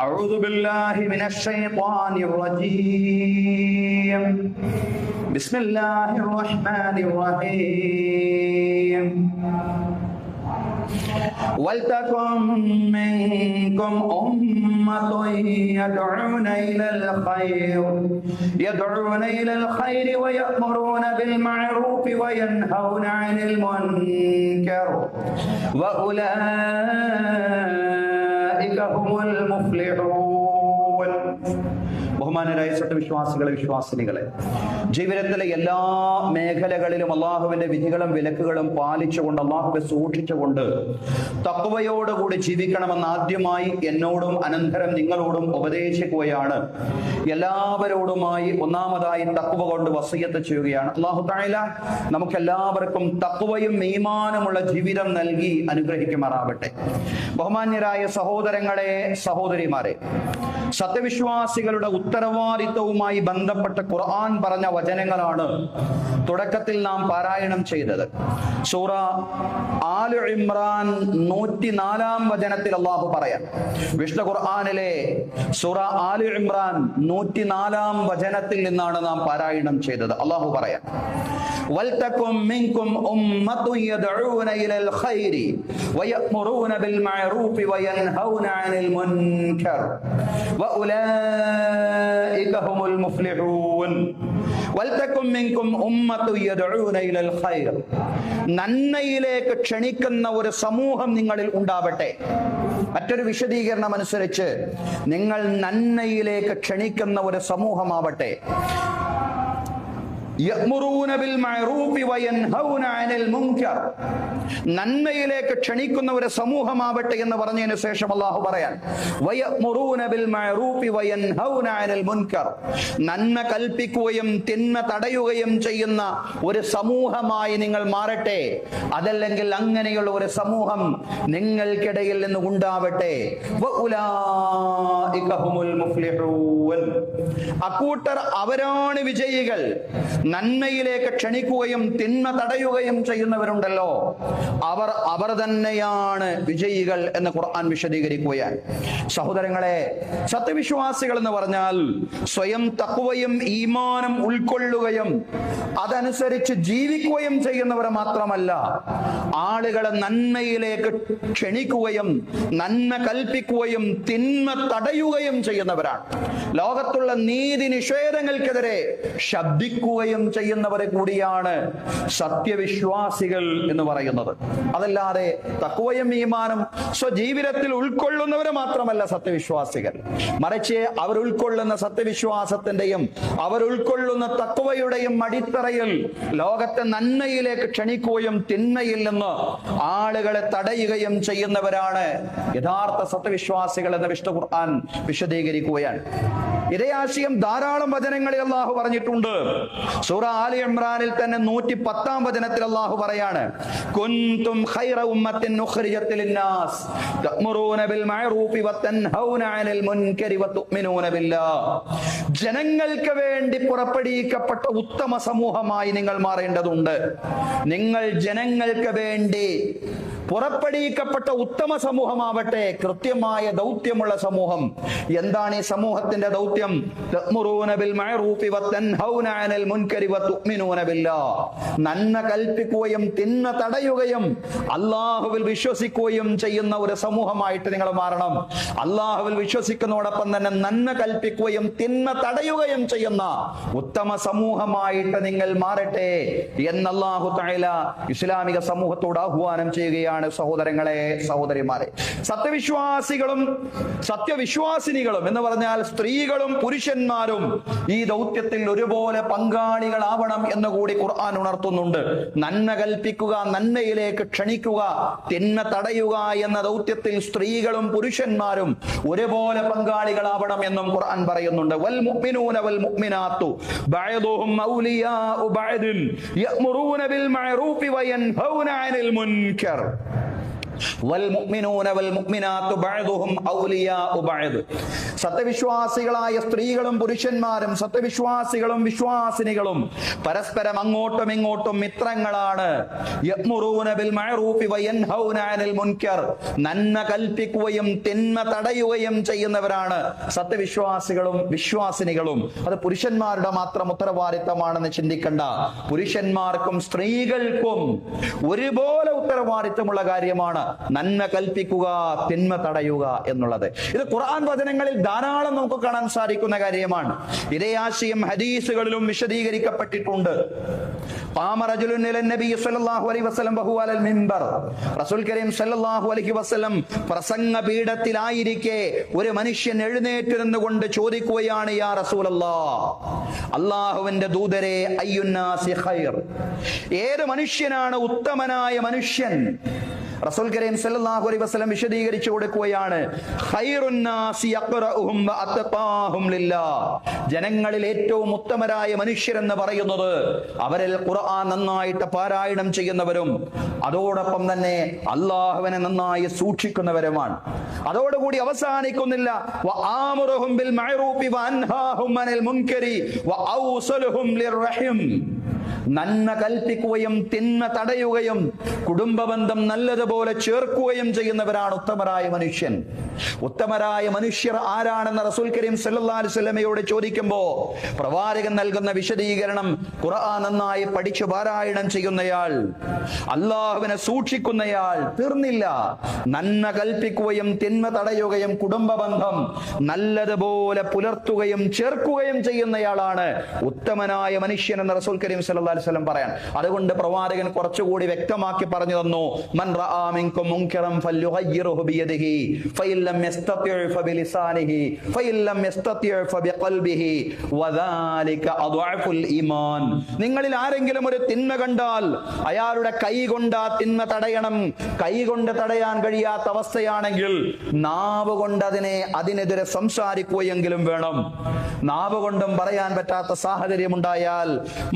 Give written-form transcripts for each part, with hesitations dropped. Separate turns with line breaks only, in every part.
أعوذ بالله من الشيطان الرجيم. بسم الله الرحمن الرحيم. ولتكن منكم أمة يدعون إلى الخير ويأمرون بالمعروف وينهون عن المنكر وأولئك هم المفلحون. ബഹുമാനരായ സത്യവിശ്വാസികളെ, വിശ്വാസിനികളെ, ജീവിതത്തിലെ എല്ലാ മേഖലകളിലും അള്ളാഹുവിന്റെ വിധികളും വിലക്കുകളും പാലിച്ചുകൊണ്ട്, അള്ളാഹുവെ സൂക്ഷിച്ചുകൊണ്ട് തഖ്വയോടുകൂടി ജീവിക്കണമെന്ന് ആദ്യമായി എന്നോടും അനന്തരം നിങ്ങളോടും ഉപദേശിക്കുകയാണ്. എല്ലാവരോടുമായി ഒന്നാമതായി തഖ്വ കൊണ്ട് വസിയത്ത് ചെയ്യുകയാണ്. അല്ലാഹു തആല നമുക്കെല്ലാവർക്കും തഖ്വയും ഈമാനുമുള്ള ജീവിതം നൽകി അനുഗ്രഹിക്കുമാറാവട്ടെ. ബഹുമാന്യരായ സഹോദരങ്ങളെ, സഹോദരിമാരെ, സത്യവിശ്വാസികളുടെ ഉത്തരവാദിത്വവുമായി ബന്ധപ്പെട്ട ഖുർആൻ പറഞ്ഞ വചനങ്ങളാണ് തുടക്കത്തിൽ നാം പാരായണം ചെയ്തത്. സൂറ ആൽ ഇമ്രാൻ 104 വചനത്തിൽ അല്ലാഹു പറയാം. വിശുദ്ധ ഖുർആനിലെ സൂറ ആൽ ഇമ്രാൻ 104 വചനത്തിൽ നിന്നാണ് നാം പാരായണം ചെയ്തത്. അല്ലാഹു പറയാം, വൽതകും മിൻകും ഉമ്മത്തുൻ യദ്ഊന ഇലൽ ഖൈരി വയഅ്മുറൂന ബിൽ മഅറൂഫി വയൻഹൗന അനിൽ മുൻകർ വഉലൈക ഹുമുൽ മുഫ്ലിഹൂൻ. വൽതകും മിൻകും ഉമ്മത്തുൻ യദ്ഊന ഇലൽ ഖൈർ. നന്മയിലേക്ക് ക്ഷണിക്കുന്ന ഒരു സമൂഹം നിങ്ങളിൽ ഉണ്ടാവട്ടെ. മറ്റൊരു വിശദീകരണം അനുസരിച്ച് നിങ്ങൾ നന്മയിലേക്ക് ക്ഷണിക്കുന്ന ഒരു സമൂഹമാവട്ടെ. യഅ്മുറൂന ബിൽ മഅറൂഫി വയൻഹൗന അനിൽ മുൻകർ. നന്മയിലേക്ക് ക്ഷണിക്കുന്ന ഒരു സമൂഹമാവട്ടെ എന്ന് പറഞ്ഞതിന് ശേഷം അല്ലാഹു പറയാൻ, വയഅ്മുറൂന ബിൽ മഅറൂഫി വയൻഹൗന അനിൽ മുൻകർ. നന്മ കൽപ്പിക്കുകയും തിന്മ തടയുകയും ചെയ്യുന്ന ഒരു സമൂഹമായി നിങ്ങൾ മാറട്ടെ. അതല്ലെങ്കിൽ അങ്ങനെയുള്ള ഒരു സമൂഹം നിങ്ങൾക്കിടയിൽ നിന്ന് ഉണ്ടാവട്ടെ. വഉലൈക ഹുമുൽ മുഫ്ലിഹൂൻ. അക്കൂട്ടർ അവരാണ് വിജയികൾ. നന്മയിലേക്ക് ക്ഷണിക്കുകയും തിന്മ തടയുകയും ചെയ്യുന്നവരുണ്ടല്ലോ, അവർ തന്നെയാണ് വിജയികൾ എന്ന് ഖുർആൻ വിശദീകരിക്കുകയാണ്. സഹോദരങ്ങളെ, സത്യവിശ്വാസികൾ എന്ന് പറഞ്ഞാൽ സ്വയം തഖ്വയും ഈമാനും ഉൾക്കൊള്ളുകയും അതനുസരിച്ച് ജീവിക്കുകയും ചെയ്യുന്നവർ മാത്രമല്ല, ആളുകളെ നന്മയിലേക്ക് ക്ഷണിക്കുകയും നന്മ കൽപ്പിക്കുകയും തിന്മ തടയുകയും ചെയ്യുന്നവരാണ്. ലോകത്തുള്ള നീതി നിഷേധങ്ങൾക്കെതിരെ ശബ്ദിക്കുകയും ചെയ്യുന്നവരെ കൂടിയാണ് സത്യവിശ്വാസികൾ എന്ന് പറയുന്നത്. അതല്ലാതെ തഖ്വയും ഈമാനും സ്വജീവിതത്തിൽ ഉൾക്കൊള്ളുന്നവരെ മാത്രമല്ല സത്യവിശ്വാസികൾ. മറിച്ച് അവർ ഉൾക്കൊള്ളുന്ന സത്യവിശ്വാസത്തിന്റെയും അവർ ഉൾക്കൊള്ളുന്ന തഖ്വയുടെയും അടിത്തറയിൽ ലോകത്തെ നന്മയിലേക്ക് ക്ഷണിക്കുകയും തിന്മയിൽ നിന്ന് ആളുകളെ തടയുകയും ചെയ്യുന്നവരാണ് യഥാർത്ഥ സത്യവിശ്വാസികൾ എന്ന് വിശുദ്ധ ഖുർആൻ വിശദീകരിക്കുകയാണ്. ഇതേ ആശയം ധാരാളം വചനങ്ങളിൽ അല്ലാഹു പറഞ്ഞിട്ടുണ്ട്. സൂറ ആലി ഇമ്രാനിൽ തന്നെ 110 വചനത്തിൽ അല്ലാഹു പറയാണ്, കുൻതും ഖൈറ ഉമ്മത്തിൻ ഉഖ്രിജത് ലിന്നാസ് തഅ്മുറൂന ബിൽ മഅറൂഫി വതൻഹൗന അനിൽ മുൻകരി വതുഅ്മിനൂന ബില്ലാഹ്. ജനങ്ങൾക്ക് വേണ്ടി പുറപ്പെടുവിക്കപ്പെട്ട ഉത്തമ സമൂഹമായി നിങ്ങൾ മാറേണ്ടതുണ്ട്. നിങ്ങൾ ജനങ്ങൾക്ക് വേണ്ടി പുറപ്പെടുവിക്കപ്പെട്ട ഉത്തമ സമൂഹമാവട്ടെ, കൃത്യമായ ദൗത്യമുള്ള സമൂഹം. എന്താണ് ഈ സമൂഹത്തിന്റെ ദൗത്യം? തഅ്മുറൂന ബിൽ മഅറൂഫി വതൻഹൗന അനിൽ മുൻകരി വതുഅ്മിനൂന ബില്ലാഹ്. നന്മ കൽപ്പിക്കുകയും തിന്മ തടയുകയും അല്ലാഹുവിൽ വിശ്വസിക്കുകയും ചെയ്യുന്ന ഒരു സമൂഹമായിട്ട് നിങ്ങൾ മാറണം. അല്ലാഹുവിൽ വിശ്വസിക്കുന്നതോടൊപ്പം തന്നെ നന്മ കൽപ്പിക്കുകയും തിന്മ തടയുകയും ചെയ്യുന്ന ഉത്തമ സമൂഹമായിട്ട് നിങ്ങൾ മാറട്ടെ എന്ന് അല്ലാഹു തആല ഇസ്ലാമിക സമൂഹത്തോട് ആഹ്വാനം ചെയ്യുകയാണ്. സഹോദരങ്ങളെ, സഹോദരിമാരെ, സത്യവിശ്വാസികളും സത്യവിശ്വാസിനികളും എന്ന് പറഞ്ഞാൽ സ്ത്രീകളും പുരുഷന്മാരും ഈ ദൗത്യത്തിൽ ഒരുപോലെ പങ്കാളികളാവണം എന്ന് കൂടി ഖുർആൻ ഉണർത്തുന്നുണ്ട്. നന്മ കൽപ്പിക്കുക, നന്മയിലേക്ക് ക്ഷണിക്കുക, തിന്മ തടയുക എന്ന ദൗത്യത്തിൽ സ്ത്രീകളും പുരുഷന്മാരും ഒരുപോലെ പങ്കാളികളാവണം എന്നും ഖുർആൻ പറയുന്നുണ്ട്. വൽ മുഅ്മിനൂന വൽ മുഅ്മിനാത്തു ബഅദുഹും ഔലിയാഉ ബഅദിൻ യഅ്മുറൂന ബിൽ മഅറൂഫി വയൻഹൗന അനിൽ മുൻകർ. സത്യവിശ്വാസികളായ സ്ത്രീകളും പുരുഷന്മാരും സത്യവിശ്വാസികളും വിശ്വാസിനികളും പരസ്പരം അങ്ങോട്ടും ഇങ്ങോട്ടും മിത്രങ്ങളാണ്. നന്മ കൽപ്പിക്കുകയും തിന്മ തടയുകയും ചെയ്യുന്നവരാണ് സത്യവിശ്വാസികളും വിശ്വാസിനികളും. അത് പുരുഷന്മാരുടെ മാത്രം ഉത്തരവാദിത്തമാണെന്ന് ചിന്തിക്കണ്ട. പുരുഷന്മാർക്കും സ്ത്രീകൾക്കും ഒരുപോലെ ഉത്തരവാദിത്തമുള്ള കാര്യമാണ് നന്മ കൽപ്പിക്കുക, തിന്മ തടയുക എന്നുള്ളത്. ഇത് ഖുർആൻ വചനങ്ങളിൽ ധാരാളം നമുക്ക് കാണാൻ സാധിക്കുന്ന കാര്യമാണ്. ഇതേ ആശയം ഹദീസുകളിലും വിശദീകരിക്കപ്പെട്ടിട്ടുണ്ട്. റസൂൽ കരീം സല്ലല്ലാഹു അലൈഹി വസല്ലം പ്രസംഗ പീഠത്തിലായിരിക്കെ ഒരു മനുഷ്യൻ എഴുന്നേറ്റ് നിന്നുകൊണ്ട് ചോദിക്കുകയാണ്, യാ റസൂലല്ലാഹ്, അല്ലാഹുവിന്റെ ദൂതരെ, അയ്യുന്നാസി ഖൈർ, ഏത് മനുഷ്യനാണ് ഉത്തമനായ മനുഷ്യൻ? റസൂൽ കരീം സല്ലല്ലാഹു അലൈഹി വസല്ലം വിശദീകരിച്ചു കൊടുക്കുകയാണ്, ഖൈറുൻ നാസി യഖറഉഹും വഅത്ഖാഹും ലില്ലാഹ്, ജനങ്ങളിൽ ഏറ്റവും ഉത്തമരായ മനുഷ്യരെന്ന് പറയുന്നത് അവരിൽ ഖുർആൻ നന്നായിട്ട് പാരായണം ചെയ്യുന്നവരും അതോടൊപ്പം തന്നെ അല്ലാഹുവിനെ നന്നായി സൂക്ഷിക്കുന്നവരുമാണ്. അതോടുകൂടി അവസാനിക്കുന്നില്ല, വആമുറുഹും ബിൽ മഅറൂഫി വഅൻഹാഹും അനിൽ മുൻകരി വഔസലുഹും ലിർറഹിം, നന്മ കൽപ്പിക്കുകയും തിന്മ തടയുകയും കുടുംബബന്ധം നല്ലതുപോലെ ചേർക്കുകയും ചെയ്യുന്നവരാണ് ഉത്തമരായ മനുഷ്യൻ. ഉത്തമരായ മനുഷ്യർ ആരാണെന്ന് റസൂൽ കരീം സല്ലല്ലാഹു അലൈഹി വസല്ലമയോട് ചോദിക്കുമ്പോൾ പ്രവാചകൻ നൽകുന്ന വിശദീകരണം, ഖുർആൻ നന്നായി പഠിച്ചു പാരായണം ചെയ്യുന്നയാൾ, അല്ലാഹുവിനെ സൂക്ഷിക്കുന്നയാൾ, തീർന്നില്ല, നന്മ കൽപ്പിക്കുകയും തിന്മ തടയുകയും കുടുംബബന്ധം നല്ലതുപോലെ പുലർത്തുകയും ചേർക്കുകയും ചെയ്യുന്നയാളാണ് ഉത്തമനായ മനുഷ്യൻ എന്ന് റസൂൽ കരീം സല്ലല്ലാഹു അലൈഹി വസല്ലം പറയാൻ. അതുകൊണ്ട് പ്രവാചകൻ കുറച്ചുകൂടി വ്യക്തമാക്കി പറഞ്ഞു തന്നു, മൻ റആ മിൻകും മുൻകറൻ ഫല്യുഗയ്യിറുഹു ബിയദിഹി ഫഇല്ലം യസ്തതി' ഫബിലിസാനിഹി ഫഇല്ലം യസ്തതി' ഫബിഖൽബിഹി വദാലിക അദ്അഫുൽ ഈമാൻ. നിങ്ങളിൽ ആരെങ്കിലും ഒരു തിന്മ കണ്ടാൽ അയാളുടെ കൈ കൊണ്ട് ആ തിന്മ തടയണം. കൈ കൊണ്ട് തടയാൻ കഴിയാത്ത അവസ്ഥയാണെങ്കിൽ നാവ് കൊണ്ട് അതിനെതിരെ സംസാരിക്കുകയെങ്കിലും വേണം. നാവ് കൊണ്ടും പറയാൻ പറ്റാത്ത സാഹചര്യം ഉണ്ടായാൽ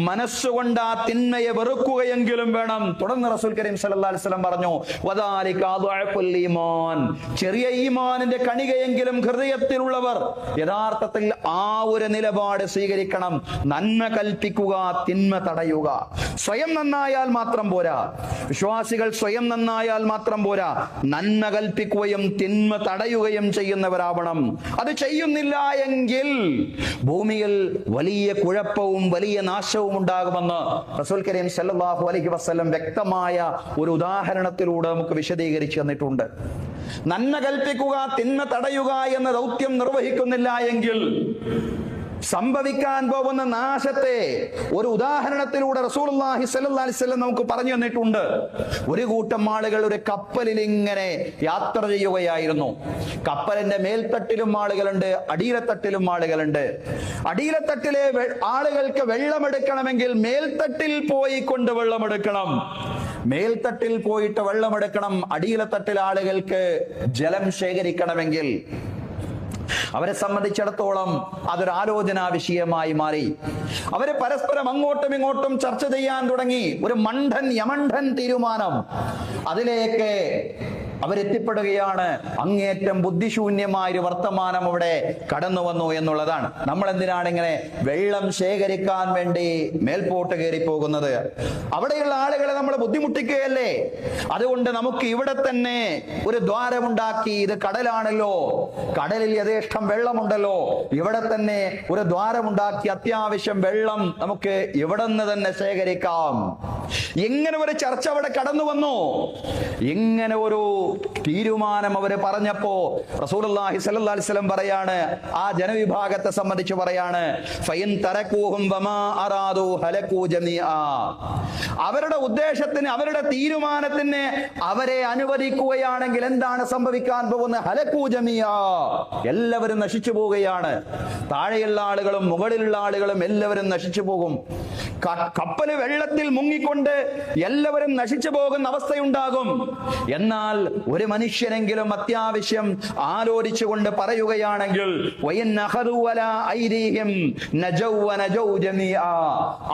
മനസ്സുകൊണ്ട് ആ തിന്മയെ വെറുക്കുകയെങ്കിലും വേണം. തുടർന്ന് റസൂൽ കരീം സല്ലല്ലാഹു അലൈഹി വസല്ലം പറഞ്ഞു, വദാലിക അദ്അഫുൽ ഈമാൻ, ചെറിയ ഈമാനിന്റെ കണികയെങ്കിലും ഹൃദയത്തിലുള്ളവർ യഥാർത്ഥത്തിൽ ആ ഒരു നിലപാട് സ്വീകരിക്കണം. നന്മ കൽപ്പിക്കുക, തിന്മ തടയുക. സ്വയം നന്നായാൽ മാത്രം പോരാ, വിശ്വാസികൾ സ്വയം നന്നായാൽ മാത്രം പോരാ, നന്മ കൽപ്പിക്കുകയും തിന്മ തടയുകയും ചെയ്യുന്നവരാവണം. അത് ചെയ്യുന്നില്ല എങ്കിൽ ഭൂമിയിൽ വലിയ കുഴപ്പവും വലിയ നാശവും ഉണ്ടാകുമെന്ന് റസൂൽ കരീം സല്ലല്ലാഹു അലൈഹി വസല്ലം വ്യക്തമായ ഒരു ഉദാഹരണത്തിലൂടെ നമുക്ക് വിശദീകരിച്ചു തന്നിട്ടുണ്ട്. നന്മ കൽപ്പിക്കുക, തിന്മ തടയുക എന്ന ദൗത്യം നിർവഹിക്കുന്നില്ല എങ്കിൽ സംഭവിക്കാൻ പോകുന്ന നാശത്തെ ഒരു ഉദാഹരണത്തിലൂടെ റസൂലുള്ളാഹി സ്വല്ലല്ലാഹു അലൈഹി വസല്ലം നമുക്ക് പറഞ്ഞു തന്നിട്ടുണ്ട്. ഒരു കൂട്ടം ആളുകൾ ഒരു കപ്പലിൽ ഇങ്ങനെ യാത്ര ചെയ്യുകയായിരുന്നു. കപ്പലിന്റെ മേൽത്തട്ടിലും ആളുകളുണ്ട്, അടിയിലത്തട്ടിലും ആളുകളുണ്ട്. അടിയിലത്തട്ടിലെ ആളുകൾക്ക് വെള്ളമെടുക്കണമെങ്കിൽ മേൽത്തട്ടിൽ പോയി കൊണ്ട് വെള്ളമെടുക്കണം. മേൽത്തട്ടിൽ പോയിട്ട് വെള്ളമെടുക്കണം. അടിയിലത്തട്ടിൽ ആളുകൾക്ക് ജലം ശേഖരിക്കണമെങ്കിൽ അവരെ സംബന്ധിച്ചിടത്തോളം അതൊരു ആലോചനാ വിഷയമായി മാറി. അവര് പരസ്പരം അങ്ങോട്ടും ഇങ്ങോട്ടും ചർച്ച ചെയ്യാൻ തുടങ്ങി. ഒരു യമണ്ഡൻ തീരുമാനം, അതിലേക്ക് അവരെത്തിപ്പെടുകയാണ്. അങ്ങേറ്റം ബുദ്ധിശൂന്യമായ ഒരു വർത്തമാനം അവിടെ കടന്നു വന്നു എന്നുള്ളതാണ്. നമ്മൾ എന്തിനാണ് ഇങ്ങനെ വെള്ളം ശേഖരിക്കാൻ വേണ്ടി മേൽപോട്ട് കയറി പോകുന്നത്? അവിടെയുള്ള ആളുകളെ നമ്മൾ ബുദ്ധിമുട്ടിക്കുകയല്ലേ? അതുകൊണ്ട് നമുക്ക് ഇവിടെ തന്നെ ഒരു ദ്വാരമുണ്ടാക്കി, ഇത് കടലാണല്ലോ, കടലിൽ യഥേഷ്ടം വെള്ളമുണ്ടല്ലോ, ഇവിടെ തന്നെ ഒരു ദ്വാരമുണ്ടാക്കി അത്യാവശ്യം വെള്ളം നമുക്ക് ഇവിടെ നിന്ന് തന്നെ ശേഖരിക്കാം. ഇങ്ങനെ ഒരു ചർച്ച അവിടെ കടന്നു വന്നു. ഇങ്ങനെ ഒരു തീരുമാനം അവര് പറഞ്ഞപ്പോ റസൂലുള്ളാഹി സ്വല്ലല്ലാഹു അലൈഹി വസല്ലം പറയാണ്, ആ ജനവിഭാഗത്തെ സംബന്ധിച്ച് പറയാണ്, ഫൈൻ തറകൂഹും വമാ അറാദു ഹലകൂ ജമീആ, അവരുടെ ഉദ്ദേശത്തിന്, അവരുടെ തീരുമാനത്തിന് അവരെ അനുവദിക്കുകയാണെങ്കിൽ എന്താണ് സംഭവിക്കാൻ പോകുന്നത്? ഹലകൂ ജമീആ, എല്ലാവരും നശിച്ചു പോവുകയാണ്. താഴെയുള്ള ആളുകളും മുകളിലുള്ള ആളുകളും എല്ലാവരും നശിച്ചു പോകും. കപ്പല് വെള്ളത്തിൽ മുങ്ങിക്കൊണ്ട് എല്ലാവരും നശിച്ചു പോകുന്ന അവസ്ഥയുണ്ടാകും. എന്നാൽ ഒരു മനുഷ്യനെങ്കിലും അത്യാവശ്യം ആലോചിച്ചുകൊണ്ട് പറയുകയാണെങ്കിൽ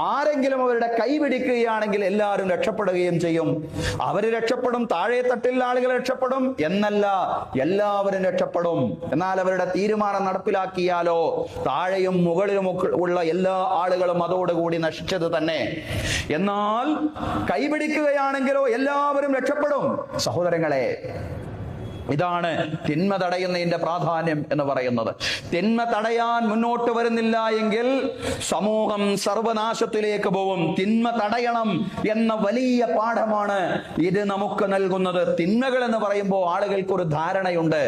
ആരെങ്കിലും അവരുടെ കൈ പിടിക്കുകയാണെങ്കിൽ എല്ലാവരും രക്ഷപ്പെടുകയും ചെയ്യും. അവര് രക്ഷപ്പെടും, താഴെ തട്ടിലുള്ള ആളുകൾ രക്ഷപ്പെടും എന്നല്ല, എല്ലാവരും രക്ഷപ്പെടും. എന്നാൽ അവരുടെ തീരുമാനം നടപ്പിലാക്കിയാലോ താഴെയും മുകളിലും ഉള്ള എല്ലാ ആളുകളും അതോടുകൂടി നശിച്ചത് തന്നെ. എന്നാൽ കൈപിടിക്കുകയാണെങ്കിലോ എല്ലാവരും രക്ഷപ്പെടും. സഹോദരങ്ങളെ, ഇതാണ് തിന്മ തടയുന്നതിന്റെ പ്രാധാന്യം എന്ന് പറയുന്നത്. തിന്മ തടയാൻ മുന്നോട്ട് വരുന്നില്ല എങ്കിൽ സമൂഹം സർവനാശത്തിലേക്ക് പോകും. തിന്മ തടയണം എന്ന വലിയ പാഠമാണ് ഇത് നമുക്ക് നൽകുന്നത്. തിന്മകൾ എന്ന് പറയുമ്പോൾ ആളുകൾക്ക് ഒരു ധാരണയുണ്ട്.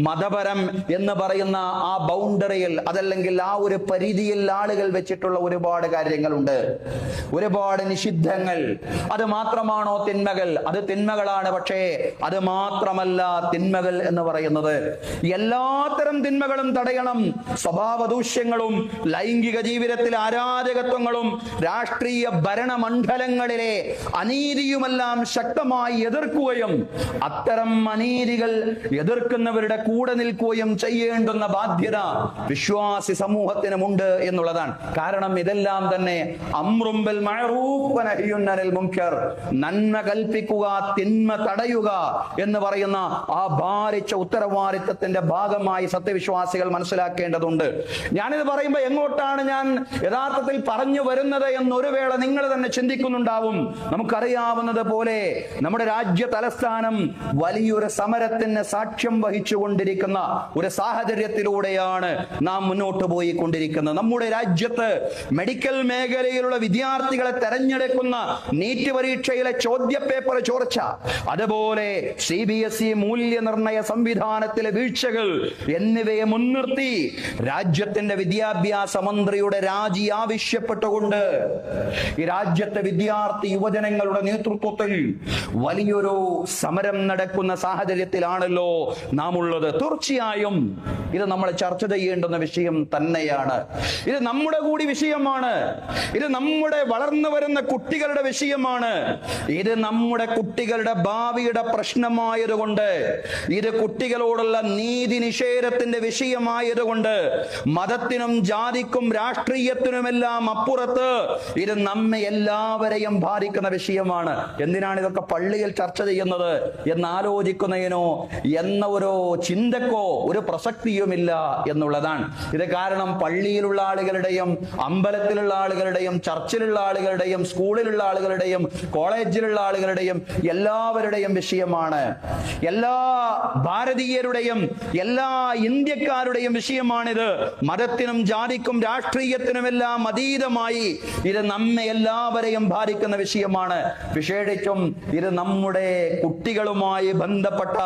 മതപരം എന്ന് പറയുന്ന ആ ബൗണ്ടറിയിൽ, അതല്ലെങ്കിൽ ആ ഒരു പരിധിയിൽ ആളുകൾ വെച്ചിട്ടുള്ള ഒരുപാട് കാര്യങ്ങളുണ്ട്, ഒരുപാട് നിഷിദ്ധങ്ങൾ. അത് മാത്രമാണോ തിന്മകൾ? അത് തിന്മകളാണ്. പക്ഷേ അത് മാത്രമല്ല തിന്മകൾ എന്ന് പറയുന്നത്. എല്ലാത്തരം തിന്മകളും തടയണം. സ്വഭാവ ദൂഷ്യങ്ങളും ലൈംഗിക ജീവിതത്തിലെ അരാജകത്വങ്ങളും രാഷ്ട്രീയ ഭരണമണ്ഡലങ്ങളിലെ അനീതിയുമെല്ലാം ശക്തമായി എതിർക്കുകയും അത്തരം അനീതികൾ എതിർക്കുന്നവരുടെ കൂടെ നിൽക്കുകയും ചെയ്യേണ്ടുന്ന ബാധ്യത വിശ്വാസി സമൂഹത്തിനുമുണ്ട് എന്നുള്ളതാണ്. കാരണം ഇതെല്ലാം തന്നെ അംറും ബിൽ മഅറൂഫ് വനഹ്യുൻ അനിൽ മുൻകർ, നന്മ കൽപ്പിക്കുക, തിന്മ തടയുക എന്ന് പറയുന്ന ആ ഭാരിച്ച ഉത്തരവാദിത്തത്തിന്റെ ഭാഗമായി സത്യവിശ്വാസികൾ മനസ്സിലാക്കേണ്ടതുണ്ട്. ഞാനിത് പറയുമ്പോൾ എങ്ങോട്ടാണ് ഞാൻ യഥാർത്ഥത്തിൽ പറഞ്ഞു വരുന്നത് എന്നൊരു വേള നിങ്ങൾ തന്നെ ചിന്തിക്കുന്നുണ്ടാവും. നമുക്കറിയാവുന്നത് പോലെ നമ്മുടെ രാജ്യ തലസ്ഥാനം വലിയൊരു സമരത്തിന് സാക്ഷ്യം വഹിച്ചുകൊണ്ടിരിക്കുന്ന ഒരു സാഹചര്യത്തിലൂടെയാണ് നാം മുന്നോട്ട് പോയിക്കൊണ്ടിരിക്കുന്നത്. നമ്മുടെ രാജ്യത്ത് മെഡിക്കൽ മേഖലയിലുള്ള വിദ്യാർത്ഥികളെ തെരഞ്ഞെടുക്കുന്ന നീറ്റ് പരീക്ഷയിലെ ചോദ്യപേപ്പർ ചോർച്ച, അതുപോലെ CBSE മൂല്യനിർണയ സംവിധാനത്തിലെ വീഴ്ചകൾ എന്നിവയെ മുൻനിർത്തി രാജ്യത്തിന്റെ വിദ്യാഭ്യാസ മന്ത്രിയുടെ രാജി ആവശ്യപ്പെട്ടുകൊണ്ട് ഈ രാജ്യത്തെ വിദ്യാർത്ഥി യുവജനങ്ങളുടെ നേതൃത്വത്തിൽ വലിയൊരു സമരം നടക്കുന്ന സാഹചര്യത്തിലാണല്ലോ നാം ഉള്ളത്. തീർച്ചയായും ഇത് നമ്മൾ ചർച്ച ചെയ്യേണ്ടുന്ന വിഷയം തന്നെയാണ്. ഇത് നമ്മുടെ കൂടി വിഷയമാണ്. ഇത് നമ്മുടെ വളർന്നു വരുന്ന കുട്ടികളുടെ വിഷയമാണ്. ഇത് നമ്മുടെ കുട്ടികളുടെ ഭാവിയുടെ പ്രശ്നമായതുകൊണ്ട്, ഇത് കുട്ടികളോടുള്ള നീതി നിഷേധത്തിന്റെ വിഷയമായതുകൊണ്ട്, മതത്തിനും ജാതിക്കും രാഷ്ട്രീയത്തിനുമെല്ലാം അപ്പുറത്ത് ഇത് നമ്മെ എല്ലാവരെയും ബാധിക്കുന്ന വിഷയമാണ്. എന്തിനാണ് ഇതൊക്കെ പള്ളിയിൽ ചർച്ച ചെയ്യുന്നത് എന്നാലോചിക്കുന്നതിനോ എന്ന ഒരു ചിന്തക്കോ ഒരു പ്രസക്തിയുമില്ല എന്നുള്ളതാണ്. ഇത് കാരണം പള്ളിയിലുള്ള ആളുകളുടെയും അമ്പലത്തിലുള്ള ആളുകളുടെയും ചർച്ചിലുള്ള ആളുകളുടെയും സ്കൂളിലുള്ള ആളുകളുടെയും കോളേജിലുള്ള ആളുകളുടെയും എല്ലാവരുടെയും വിഷയമാണ്. എല്ലാ ഭാരതീയരുടെയും എല്ലാ ഇന്ത്യക്കാരുടെയും വിഷയമാണിത്. മതത്തിനും ജാതിക്കും രാഷ്ട്രീയത്തിനുമെല്ലാം അതീതമായി ഇത് നമ്മെ എല്ലാവരെയും ബാധിക്കുന്ന വിഷയമാണ്. വിശേഷിച്ചും ഇത് നമ്മുടെ കുട്ടികളുമായി ബന്ധപ്പെട്ട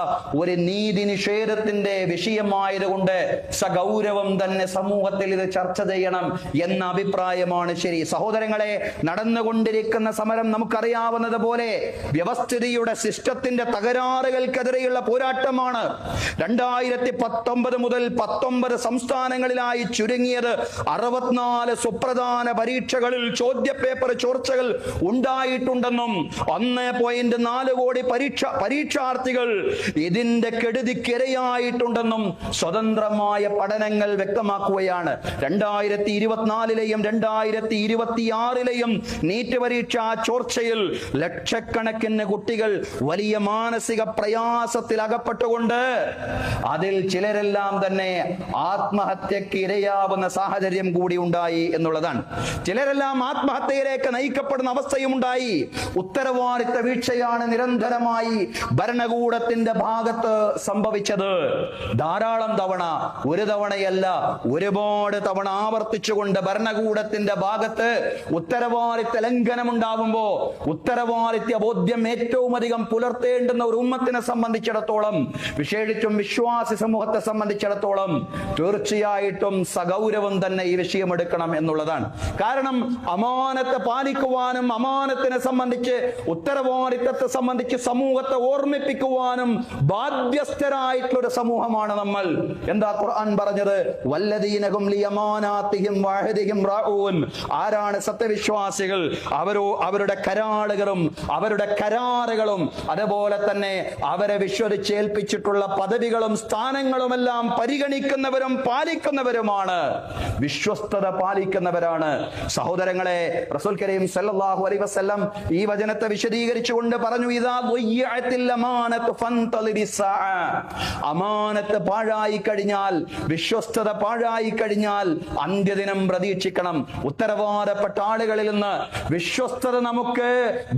ഒരു നീതി നിഷേധത്തിന്റെ വിഷയമായതുകൊണ്ട് സഗൗരവം തന്നെ സമൂഹത്തിൽ ഇത് ചർച്ച ചെയ്യണം എന്ന അഭിപ്രായമാണ് ശരി. സഹോദരങ്ങളെ, നടന്നുകൊണ്ടിരിക്കുന്ന സമരം നമുക്കറിയാവുന്നത് പോലെ വ്യവസ്ഥിതിയുടെ സിസ്റ്റത്തിന്റെ തകരാറുകൾക്കെതിരെയുള്ള പോരാട്ടമാണ്. 2019 മുതൽ 19 സംസ്ഥാനങ്ങളിലായി ചുരുങ്ങിയത് 64 സുപ്രധാന പരീക്ഷകളിൽ ചോദ്യപേപ്പർ ചോർച്ചകൾ ഉണ്ടായിട്ടുണ്ടെന്നും 1.4 കോടി പരീക്ഷാർത്ഥികൾ ഇതിന്റെ കെടുതിക്കിരയായിട്ടുണ്ടെന്നും സ്വതന്ത്രമായ പഠനങ്ങൾ വ്യക്തമാക്കുകയാണ്. 2024ലെയും 2026ലെയും നീറ്റ് പരീക്ഷാ ചോർച്ചയിൽ ലക്ഷക്കണക്കിന് കുട്ടികൾ വലിയ മാനസിക പ്രയാസത്തിൽ അകപ്പെട്ടുകൊണ്ട് അതിൽ ചിലരെല്ലാം തന്നെ ആത്മഹത്യക്ക് ഇരയാവുന്ന സാഹചര്യം കൂടി ഉണ്ടായി എന്നുള്ളതാണ്. ചിലരെല്ലാം ആത്മഹത്യയിലേക്ക് നയിക്കപ്പെടുന്ന അവസ്ഥയും ഉണ്ടായി. ഉത്തരവാദിത്ത വീഴ്ചയാണ് നിരന്തരമായി ഭരണകൂടത്തിന്റെ ഭാഗത്ത് സംഭവിച്ചത്. ധാരാളം തവണ, ഒരു തവണയല്ല ഒരുപാട് തവണ ആവർത്തിച്ചുകൊണ്ട് ഭരണകൂടത്തിന്റെ ഭാഗത്ത് ഉത്തരവാദിത്ത ലംഘനം ഉണ്ടാവുമ്പോ ഉത്തരവാദിത്യ ബോധ്യം ഏറ്റവും അധികം പുലർത്തേണ്ടുന്ന ഒരു ഉമ്മത്തിനെ സംബന്ധിച്ചിടത്തോളം സംബന്ധിച്ചിടത്തോളം, വിശേഷിച്ചും വിശ്വാസി സമൂഹത്തെ സംബന്ധിച്ചിടത്തോളം തീർച്ചയായിട്ടും സഗൗരവം തന്നെ ഈ വിഷയം എടുക്കണം എന്നുള്ളതാണ്. കാരണം അമാനത്ത് പാലിക്കുവാനും അമാനത്തിനെ സംബന്ധിച്ച്, ഉത്തരവാദിത്തത്തെ സംബന്ധിച്ച് സമൂഹത്തെ ഓർമ്മിപ്പിക്കുവാനും ബാധ്യസ്ഥരായിട്ടുള്ള ഒരു സമൂഹമാണ് നമ്മൾ. എന്താ ഖുർആൻ പറഞ്ഞത്? വല്ലദീനഹും ലിയമാനാതിഹിം വഅഹദിഹിം റാഊൻ. ആരാണ് സത്യവിശ്വാസികൾ? അവരുടെ കരാളുകളും അവരുടെ കരാറുകളും അതുപോലെ തന്നെ അവരെ വിശ്വസിച്ചേൽപ്പിച്ചിട്ടുള്ള പദവികളും സ്ഥാനങ്ങളുമെല്ലാം പരിഗണിക്കുന്നവരും പാലിക്കുന്നവരുമാണ്. വിശ്വസ്തത പാലിക്കുന്നവരാണ്. സഹോദരങ്ങളെ, റസൂൽ കരീം സല്ലല്ലാഹു അലൈഹി വസല്ലം ഈ വചനത്തെ വിശദീകരിച്ചുകൊണ്ട് പറഞ്ഞു, ഇദാ ദുയ്യഅത്തിൽ അമാനത്തു ഫന്തളിരിസ് സാഅ. അമാനത്ത് പാഴായി കഴിഞ്ഞാൽ, വിശ്വസ്തത പാഴായി കഴിഞ്ഞാൽ അന്ത്യദിനം പ്രതീക്ഷിക്കണം. ഉത്തരവാദപ്പെട്ട ആളുകളിൽ നിന്ന് വിശ്വസ്തത നമുക്ക്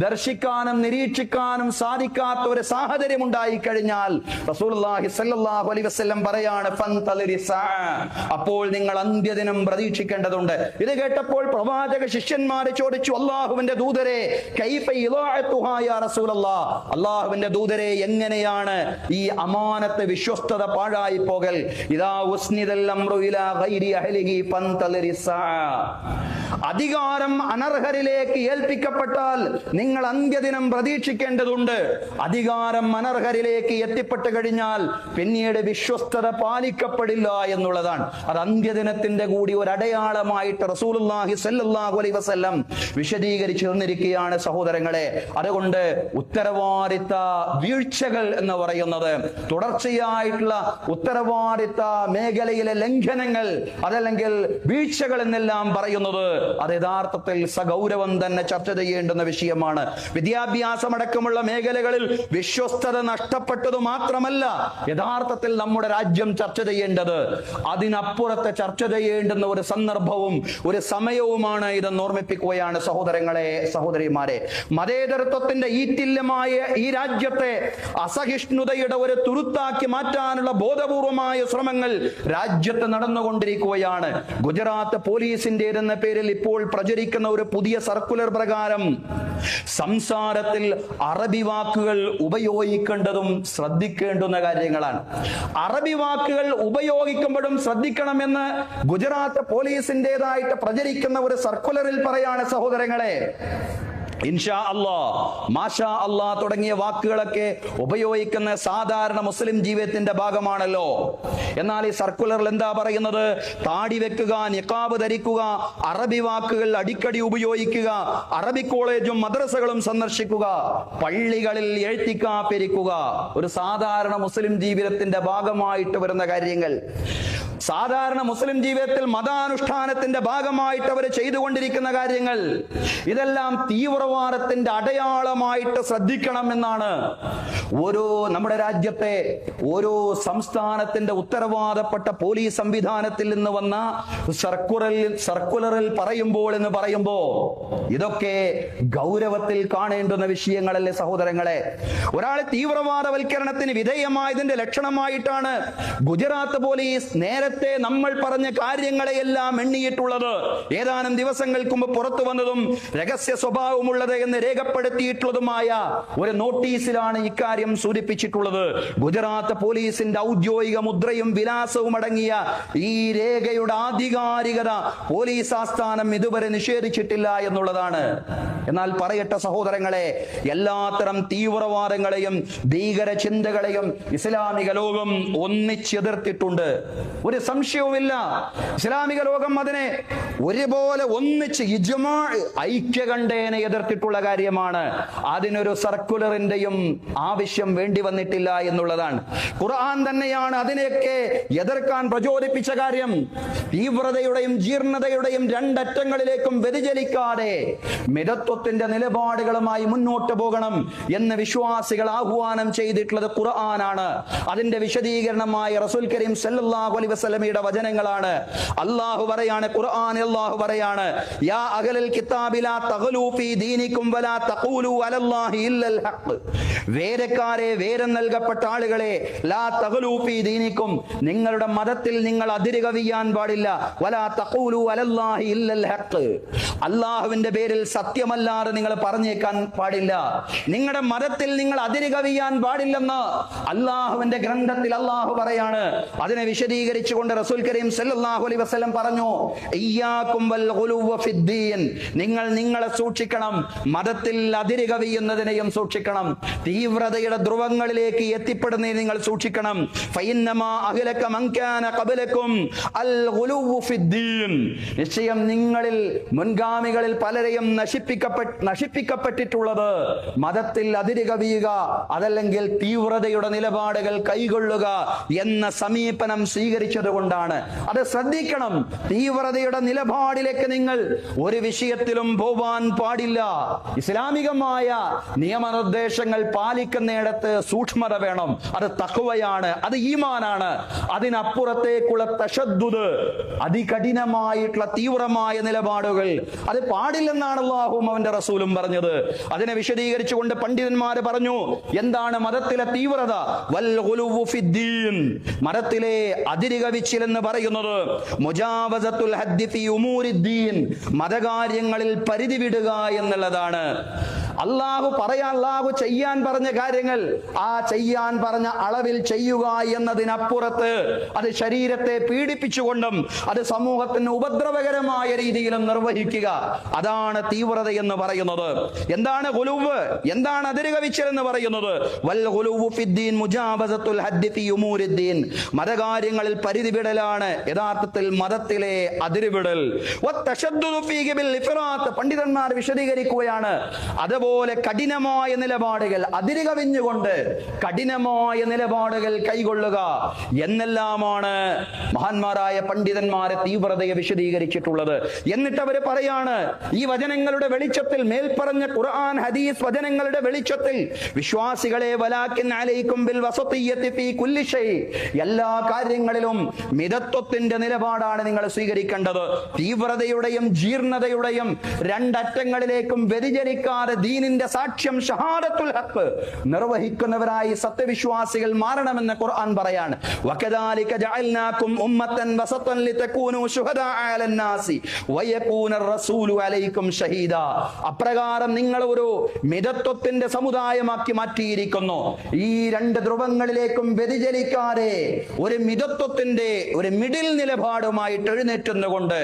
ദർശിക്കാനും നിരീക്ഷിക്കാനും സാധിക്കാത്ത ഒരു സാഹചര്യം ഉണ്ടായി കഴിഞ്ഞാൽ റസൂലുള്ളാഹി സ്വല്ലല്ലാഹു അലൈഹി വസല്ലം പറയാണ്, ഫന്തളിരിസ് സാഅ. അപ്പോൾ നിങ്ങൾ അന്ത്യദിനം പ്രതീക്ഷിക്കേണ്ടതുണ്ട്. ഇത് കേട്ടപ്പോൾ പ്രവാചക ശിഷ്യന്മാരെ ചോദിച്ചു, അല്ലാഹുവിന്റെ ദൂതരെ, കൈഫ ഇളാഅതുഹാ യാ റസൂലല്ലാഹ്. അല്ലാഹുവിന്റെ ദൂതരെ, എങ്ങനെയാണ് ഈ അമാനത്ത് വിശ്വസ്തത പാഴായി പോകൽ? ഇദാ ഉസ്നിദൽ അംറു ഇലാ ഗൈരി അഹ്ലിഹി ഫന്തളിരിസ് സാഅ. അധികാരം അനർഹരിലേക്ക് ഏൽപ്പിക്കപ്പെട്ടാൽ നിങ്ങൾ അന്ത്യദിനം പ്രതീക്ഷിക്കേണ്ടതുണ്ട്. അധികാരം അനർഹരിലേക്ക് എത്തിപ്പെട്ടു കഴിഞ്ഞാൽ പിന്നീട് വിശ്വസ്തത പാലിക്കപ്പെടില്ല എന്നുള്ളതാണ്. അത് അന്ത്യദിനത്തിന്റെ കൂടി ഒരു അടയാളമായിട്ട് റസൂലുള്ളാഹി സ്വല്ലല്ലാഹു അലൈഹി വസല്ലം വിശദീകരിച്ചു തന്നിരിക്കുകയാണ് സഹോദരങ്ങളെ. അതുകൊണ്ട് ഉത്തരവാദിത്ത വീഴ്ചകൾ എന്ന് പറയുന്നത്, തുടർച്ചയായിട്ടുള്ള ഉത്തരവാദിത്ത മേഖലയിലെ ലംഘനങ്ങൾ, അതല്ലെങ്കിൽ വീഴ്ചകൾ എന്നെല്ലാം പറയുന്നത് അത് യഥാർത്ഥത്തിൽ സഗൗരവം തന്നെ ചർച്ച ചെയ്യേണ്ടുന്ന വിഷയമാണ്. വിദ്യാഭ്യാസമടക്കമുള്ള മേഖലകളിൽ വിശ്വസ്തത നഷ്ടപ്പെട്ടത് മാത്രമല്ല യഥാർത്ഥത്തിൽ നമ്മുടെ രാജ്യം ചർച്ച ചെയ്യേണ്ടത്, അതിനപ്പുറത്തെ ചർച്ച ചെയ്യേണ്ടുന്ന ഒരു സന്ദർഭവും ഒരു സമയവുമാണ് ഇതെന്ന് ഓർമ്മിപ്പിക്കുകയാണ് സഹോദരങ്ങളെ, സഹോദരിമാരെ. മതേതരത്വത്തിന്റെ ഈറ്റില്യമായ ഈ രാജ്യത്തെ അസഹിഷ്ണുതയുടെ ഒരു തുരുത്താക്കി മാറ്റാനുള്ള ബോധപൂർവമായ ശ്രമങ്ങൾ രാജ്യത്ത് നടന്നുകൊണ്ടിരിക്കുകയാണ്. ഗുജറാത്ത് പോലീസിന്റേതെന്ന പേരിൽ ഇപ്പോൾ പ്രചരിക്കുന്ന ഒരു പുതിയ സർക്കുലർ പ്രകാരം സംസാരത്തിൽ അറബി വാക്കുകൾ ഉപയോഗിക്കേണ്ടതും ശ്രദ്ധിക്കേണ്ടുന്ന കാര്യങ്ങളാണ്. അറബി വാക്കുകൾ ഉപയോഗിക്കുമ്പോഴും ശ്രദ്ധിക്കണമെന്ന് ഗുജറാത്ത് പോലീസിന്റേതായിട്ട് പ്രചരിക്കുന്ന ഒരു സർക്കുലറിൽ പറയാണ് സഹോദരങ്ങളെ. ഇൻഷാ അല്ലാഹ്, മാഷാ അല്ലാഹ് തുടങ്ങിയ വാക്കുകളൊക്കെ ഉപയോഗിക്കുന്ന സാധാരണ മുസ്ലിം ജീവിതത്തിന്റെ ഭാഗമാണല്ലോ. എന്നാൽ ഈ സർക്കുലറിൽ എന്താ പറയുന്നത്? താടി വെക്കുക, നിഖാബ് ധരിക്കുക, അറബി വാക്കുകൾ അടിക്കടി ഉപയോഗിക്കുക, അറബി കോളേജും മദ്രസകളും സന്ദർശിക്കുക, പള്ളികളിൽ എഴുത്തിക്കാപ്പിരിക്കുക, ഒരു സാധാരണ മുസ്ലിം ജീവിതത്തിന്റെ ഭാഗമായിട്ട് വരുന്ന കാര്യങ്ങൾ, സാധാരണ മുസ്ലിം ജീവിതത്തിൽ മതാനുഷ്ഠാനത്തിന്റെ ഭാഗമായിട്ട് അവർ ചെയ്തുകൊണ്ടിരിക്കുന്ന കാര്യങ്ങൾ, ഇതെല്ലാം തീവ്രവാദത്തിന്റെ അടയാളമായിട്ട് ശ്രദ്ധിക്കണം എന്നാണ് നമ്മുടെ രാജ്യത്തെ ഓരോ സംസ്ഥാനത്തിന്റെ ഉത്തരവാദപ്പെട്ട പോലീസ് സംവിധാനത്തിൽ നിന്ന് വന്ന സർക്കുലറിൽ പറയുമ്പോ ഇതൊക്കെ ഗൗരവത്തിൽ കാണേണ്ടുന്ന വിഷയങ്ങളല്ലേ സഹോദരങ്ങളെ. ഒരാളെ തീവ്രവാദവൽക്കരണത്തിന് വിധേയമായതിന്റെ ലക്ഷണമായിട്ടാണ് ഗുജറാത്ത് പോലീസ് നേരത്തെ നമ്മൾ പറഞ്ഞ കാര്യങ്ങളെയെല്ലാം എണ്ണിയിട്ടുള്ളത്. ഏതാനും ദിവസങ്ങൾക്ക് മുമ്പ് പുറത്തു വന്നതും രഹസ്യ സ്വഭാവമുള്ളത് എന്ന് രേഖപ്പെടുത്തിയിട്ടുള്ളതുമായ ഒരു നോട്ടീസിലാണ് ഇക്കാര്യം സൂചിപ്പിച്ചിട്ടുള്ളത്. ഗുജറാത്ത് പോലീസിന്റെ ഔദ്യോഗിക മുദ്രയും വിലാസവും അടങ്ങിയ ഈ രേഖയുടെ ആധികാരികത പോലീസ് ആസ്ഥാനം ഇതുവരെ നിഷേധിച്ചിട്ടില്ല എന്നുള്ളതാണ്. എന്നാൽ പറയട്ടെ സഹോദരങ്ങളെ, എല്ലാത്തരം തീവ്രവാദങ്ങളെയും ഭീകര ചിന്തകളെയും ഇസ്ലാമിക ലോകം ഒന്നിച്ചെതിർത്തിട്ടുണ്ട്. ഒരു സംശയവുമില്ല. ഇസ്ലാമിക ലോകം അതിനെ ഒരുപോലെ ഒന്നിച്ച് ഐക്യകണ്ഠേന എതിർത്തിട്ടുള്ള കാര്യമാണ്. അതിനൊരു സർക്കുലറിന്റെയും ആവശ്യം വേണ്ടി വന്നിട്ടില്ല എന്നുള്ളതാണ്. ഖുർആൻ തന്നെയാണ് അതിനെയൊക്കെ എതിർക്കാൻ പ്രചോദിപ്പിച്ച കാര്യം. തീവ്രതയുടെയും ജീർണതയുടെയും രണ്ടറ്റങ്ങളിലേക്കും വ്യതിചലിക്കാതെ മിതത്വത്തിന്റെ നിലപാടുകളുമായി മുന്നോട്ട് പോകണം എന്ന് വിശ്വാസികൾ ആഹ്വാനം ചെയ്തിട്ടുള്ളത് ഖുർആനാണ്. അതിന്റെ വിശദീകരണമായ റസൂൽ കരീം സല്ലല്ലാഹു അലൈഹി വസല്ലമയുടെ വചനങ്ങളാണ്. അല്ലാഹു പറയാണ്, ഖുർആനിൽ അല്ലാഹു പറയാണ്, യാ അഹ്ലൽ കിതാബി ലാ തഗ്ലൂ ഫീ ദീനികും വലാ തഖൂലു അലല്ലാഹി ഇല്ലൽ ഹഖ്. വേദക്കാരെ, വേദം നൽകപ്പെട്ട ആളുകളെ, ലാ തഗ്ലൂ ഫീ ദീനികും, നിങ്ങളുടെ മതത്തിൽ നിങ്ങൾ അതിര് കവിയാൻ പാടില്ല. വലാ തഖൂലു അലല്ലാഹി ഇല്ലൽ ഹഖ്, അല്ലാഹുവിന്റെ പേരിൽ സത്യമല്ല അല്ലാതെ നിങ്ങൾ പറഞ്ഞേക്കാൻ പാടില്ല. നിങ്ങളുടെ മതത്തിൽ നിങ്ങൾ അതിര് കവിയാൻ പാടില്ലെന്ന് അള്ളാഹുവിന്റെ ഗ്രന്ഥത്തിൽ അള്ളാഹു പറയാണ്. അതിനെ വിശദീകരിച്ചുകൊണ്ട് റസൂൽ കരീം സല്ലല്ലാഹു അലൈഹി വസല്ലം പറഞ്ഞു, ഇയ്യാകും വൽ ഗുലുവ ഫിദ്ദീൻ, നിങ്ങൾ നിങ്ങളെ സൂക്ഷിക്കണം, മതത്തിൽ അതിര് കവിയുന്നതിനെയും സൂക്ഷിക്കണം, തീവ്രതയുടെ ധ്രുവങ്ങളിലേക്ക് എത്തിപ്പെടുന്നതിനെ നിങ്ങൾ സൂക്ഷിക്കണം. ഫഇന്നമാ അഹ്ലക മൻ കാന ഖബലകും അൽ ഗുലുവ ഫിദ്ദീൻ, നിശ്ചയം നിങ്ങളിൽ മുൻഗാമികളിൽ പലരെയും നശിപ്പിക്കപ്പെട്ടിട്ടുള്ളത് മതത്തിൽ അതിര് കവിയുക, അതല്ലെങ്കിൽ തീവ്രതയുടെ നിലപാടുകൾ കൈകൊള്ളുക എന്ന സമീപനം സ്വീകരിച്ചത് കൊണ്ടാണ്. അത് ശ്രദ്ധിക്കണം. തീവ്രതയുടെ നിലപാടിലേക്ക് നിങ്ങൾ ഒരു വിഷയത്തിലും പോവാൻ പാടില്ല. ഇസ്ലാമികമായ നിയമനിർദ്ദേശങ്ങൾ പാലിക്കുന്നിടത്ത് സൂക്ഷ്മത വേണം. അത് തഖ്വയാണ്, അത് ഈമാനാണ്. അതിനപ്പുറത്തേക്കുള്ള തശദ്ദുദ്, അതികഠിനമായിട്ടുള്ള തീവ്രമായ നിലപാടുകൾ, അത് പാടില്ലെന്നാണ് അല്ലാഹുവും അവന്റെ റസൂലും പറഞ്ഞത്. അതിനെ വിശദീകരിച്ചുകൊണ്ട് പണ്ഡിതന്മാര് പറഞ്ഞു, എന്താണ് മതത്തിലെ തീവ്രത? വൽ ഗുലുവു ഫിദ്ദീൻ, മതത്തിലെ അതിര് കവിച്ചിൽ എന്ന് പറയുന്നത് മുജാവസത്തുൽ ഹദ്ദി ഫീ ഉമൂരിദ്ദീൻ, മതകാര്യങ്ങളിൽ പരിധി വിടുക എന്നുള്ളതാണ്. അള്ളാഹു ചെയ്യാൻ പറഞ്ഞ കാര്യങ്ങൾ ആ ചെയ്യാൻ പറഞ്ഞ അളവിൽ ചെയ്യുക എന്നതിനപ്പുറത്ത് അത് ശരീരത്തെ പീഡിപ്പിച്ചുകൊണ്ടും അത് സമൂഹത്തിന് ഉപദ്രവകരമായ രീതിയിലും നിർവഹിക്കുക, അതാണ് തീവ്രത എന്ന് പറയുന്നത്. എന്താണ് ഗുലുവ്, എന്താണ് അതിര് കവിച്ചൽ എന്ന് പറയുന്നത്? വൽ ഗുലുവു ഫിദ്ദീൻ മുജാവസത്തുൽ ഹദ്ദി ഫീ ഉമൂരിദ്ദീൻ, മതകാര്യങ്ങളിൽ പരിധി വിടലാണ് യഥാർത്ഥത്തിൽ മതത്തിലെ അതിരുവിടൽ. വത്തശദ്ദുദു ഫീഹി ബിൽ ഇഫ്റാത്ത്, പണ്ഡിതന്മാർ വിശദീകരിക്കുകയാണ്, അതുപോലെ കഠിനമായ നിലപാടുകൾ, അതിര് കവിഞ്ഞുകൊണ്ട് കഠിനമായ നിലപാടുകൾ കൈകൊള്ളുക എന്നെല്ലാമാണ് മഹാന്മാരായ പണ്ഡിതന്മാരെ തീവ്രതയെ വിശദീകരിച്ചിട്ടുള്ളത്. എന്നിട്ട് അവർ പറയാണ്, ഈ വചനങ്ങളുടെ വെളിച്ചത്തിൽ, മേൽപ്പറഞ്ഞ ഖുർആൻ ഹദീസ് വചനങ്ങളുടെ വെളിച്ചത്തിൽ വിശ്വാസികളെ വലാകിൻ അലൈക്കും ബിൽ വസതിയ്യതി ഫീ കുല്ലി ഷൈ, എല്ലാ കാര്യങ്ങളിലും മിതത്വത്തിന്റെ നിലപാടാണ് നിങ്ങൾ സ്വീകരിക്കേണ്ടത്. തീവ്രതയുടെയും ജീർണതയുടെയും രണ്ടറ്റങ്ങളിലേക്കും വ്യതിചലിക്കാതെ ദീനിന്റെ സാക്ഷ്യം ഷഹാദത്തുൽ ഹഖ് നിർവഹിക്കുന്നവരായി സത്യവിശ്വാസികൾ മാറണമെന്ന് ഖുർആൻ പറയാണ്. വകദാലിക ജഅൽനാകും ഉമ്മത്തൻ വസതൻ ലിതകൂനു ശുഹദാഅ അലന്നാസി വയകൂന റസൂലു അലൈക്കും ഷഹീദാ, അപ്രകാരം നിങ്ങൾ ഒരു മിതത്വത്തിന്റെ സമുദായമാക്കി മാറ്റിയിരിക്കുന്നു. ഈ രണ്ട് ധ്രുവങ്ങളിലേക്കും വ്യതിചലിക്കാതെ ഒരു മിതത്വത്തിന്റെ ഒരു മിഡിൽ നിലപാടുമായിട്ട് എഴുന്നേറ്റുന്നുകൊണ്ട്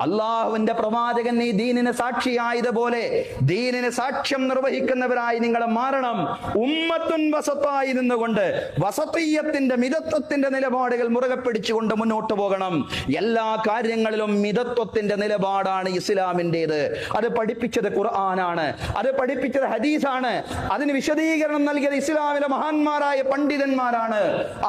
അള്ളാഹുവിന്റെ പ്രവാചകൻ ഈ ദീനിന് സാക്ഷിയായതുപോലെ ദീനിന് സാക്ഷ്യം നിർവഹിക്കുന്നവരായി നിങ്ങൾ മാറണം. ഉമ്മത്തുൻ വസത്തായി നിന്നുകൊണ്ട് വസത്തിയ്യത്തിന്റെ മിതത്വത്തിന്റെ നിലപാടുകൾ മുറുകെ പിടിച്ചുകൊണ്ട് മുന്നോട്ട് പോകണം. എല്ലാ കാര്യങ്ങളിലും മിതത്വത്തിന്റെ നിലപാടാണ് ഇസ്ലാമിൻ്റെത്. അത് പഠിപ്പിച്ചത് ഖുർആനാണ്, അത് പഠിപ്പിച്ചത് ഹദീസാണ്. അതിന് വിശദീകരണം നൽകിയത് ഇസ്ലാമിലെ മഹാന്മാരായ പണ്ഡിതന്മാരാണ്.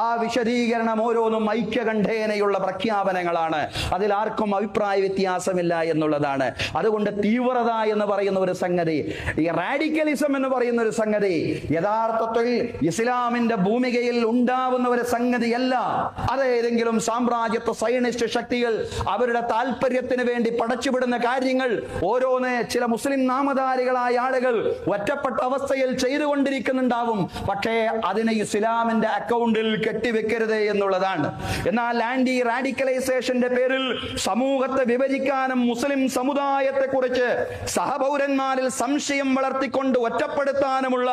ആ വിശദീകരണം ഓരോന്നും ഐക്യകണ്ഠേനയുള്ള പ്രഖ്യാപനങ്ങളാണ്. അതിൽ ആർക്കും അഭിപ്രായ വ്യത്യാസമില്ല എന്നുള്ളതാണ്. അതുകൊണ്ട് തീവ്രത എന്ന് പറയുന്ന ഒരു സംഗതി, ഈ റാഡിക്കലിസം എന്ന് പറയുന്ന ഒരു സംഗതി യഥാർത്ഥത്തിൽ ഇസ്ലാമിന്റെ ഭൂമികയിൽ ഉണ്ടാവുന്ന ഒരു സംഗതിയല്ല. അത് ഏതെങ്കിലും സാമ്രാജ്യത്വ സയനിസ്റ്റ് ശക്തികൾ അവരുടെ താല്പര്യത്തിന് വേണ്ടി പടച്ചുവിടുന്ന കാര്യങ്ങൾ ഓരോന്ന് ചില മുസ്ലിം നാമധാരികളായ ആളുകൾ ഒറ്റപ്പെട്ട അവസ്ഥയിൽ ചെയ്തുകൊണ്ടിരിക്കുന്നുണ്ടാവും. പക്ഷേ അതിനെ ഇസ്ലാമിന്റെ അക്കൗണ്ടിൽ കെട്ടിവെക്കരുത് എന്നുള്ളതാണ്. എന്നാൽ ആന്റി റാഡിക്കലൈസേഷന്റെ പേരിൽ സമൂഹത്തെ വിഭജിക്കാനും മുസ്ലിം സമുദായത്തെ കുറിച്ച് സഹപൗരന്മാരിൽ സംശയം വളർത്തിക്കൊണ്ട് ഒറ്റപ്പെടുത്താനുമുള്ള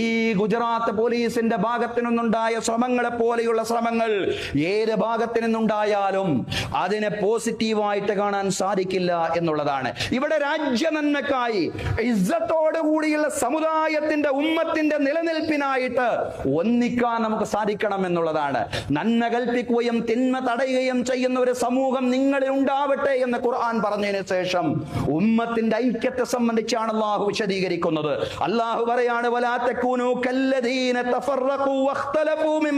ഈ ഗുജറാത്ത് പോലീസിന്റെ ഭാഗത്തു നിന്നുണ്ടായ ശ്രമങ്ങളെ പോലെയുള്ള ശ്രമങ്ങൾ ഏത് ഭാഗത്തു നിന്നുണ്ടായാലും അതിനെ പോസിറ്റീവായിട്ട് കാണാൻ സാധിക്കില്ല എന്നുള്ളതാണ്. ഇവിടെ രാജ്യ നന്മക്കായി ഇസ്സത്തോടുകൂടിയുള്ള സമുദായത്തിന്റെ ഉമ്മത്തിന്റെ നിലനിൽപ്പിനായിട്ട് ഒന്നിക്കാൻ നമുക്ക് സാധിക്കണം എന്നുള്ളതാണ്. നന്മ കൽപ്പിക്കുകയും തിന്മ തടയുകയും ചെയ്യുന്ന ഒരു സമൂഹം നിങ്ങളിൽ ഉണ്ടാവട്ടെ എന്ന് ഖുർആൻ പറഞ്ഞതിന് ശേഷം ഉമ്മത്തിന്റെ ഐക്യത്തെ സംബന്ധിച്ചാണ് അല്ലാഹു വിശദീകരിക്കുന്നത്. അല്ലാഹു പറയാണ്, വലാ തകൂനു കല്ലദീന തഫറഖു വഖ്തലഫു മിൻ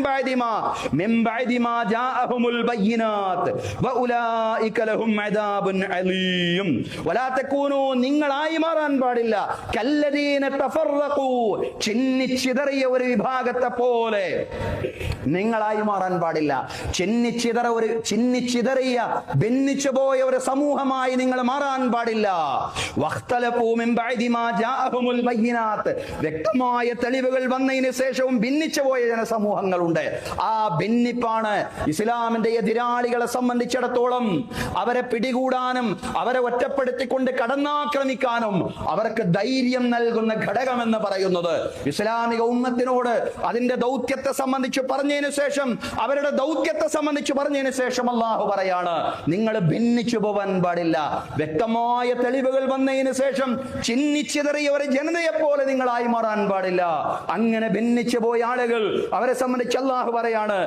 ബഅദി മാ ജാഅഹുമുൽ ബയ്യിനാത്ത് വഉലൈക ലഹും അദാബുൻ അലീം. വലാ തകൂനു, നിങ്ങളായി മാറാൻ പാടില്ല, കല്ലദീന തഫറഖു, ചിന്നിച്ചിതറിയ ഒരു വിഭാഗത്തെ പോലെ നിങ്ങളായി മാറാൻ പാടില്ല. ചിന്നിച്ചിതറിയ ഭിന്നിച്ചു പോയ ഒരു സമൂഹമായി നിങ്ങൾ മാറാൻ പാടില്ല. വഖ്തലഫു മിൻ ബഅദി മാ വ്യക്തമായ തെളിവുകൾ വന്നതിന് ശേഷവും ഭിന്നിച്ചു പോയ ജനസമൂഹങ്ങളുണ്ട്. ആ ഭിന്നിപ്പാണ് ഇസ്ലാമിന്റെ എതിരാളികളെ സംബന്ധിച്ചിടത്തോളം അവരെ പിടികൂടാനും അവരെ ഒറ്റപ്പെടുത്തിക്കൊണ്ട് കടന്നാക്രമിക്കാനും അവർക്ക് ധൈര്യം നൽകുന്ന ഘടകമെന്ന് പറയുന്നത്. ഇസ്ലാമിക ഉമ്മത്തിനോട് അതിന്റെ ദൗത്യത്തെ സംബന്ധിച്ച് പറഞ്ഞതിന് ശേഷം, അവരുടെ ദൗത്യത്തെ സംബന്ധിച്ച് പറഞ്ഞതിന് ശേഷം അല്ലാഹു പറയാണ്, നിങ്ങൾ ഭിന്നിച്ചു പോവാൻ പാടില്ല. വ്യക്തമായ തെളിവുകൾ വന്നതിന് ശേഷം ചിന്നിച്ചിതറിയ ഒരു ജനതയെ പോലെ നിങ്ങളായി മാറാൻ പാടില്ല. അങ്ങനെ ഭിന്നിച്ചു പോയ ആളുകൾ, അവരെ സംബന്ധിച്ച് അല്ലാഹു പറയാണ്,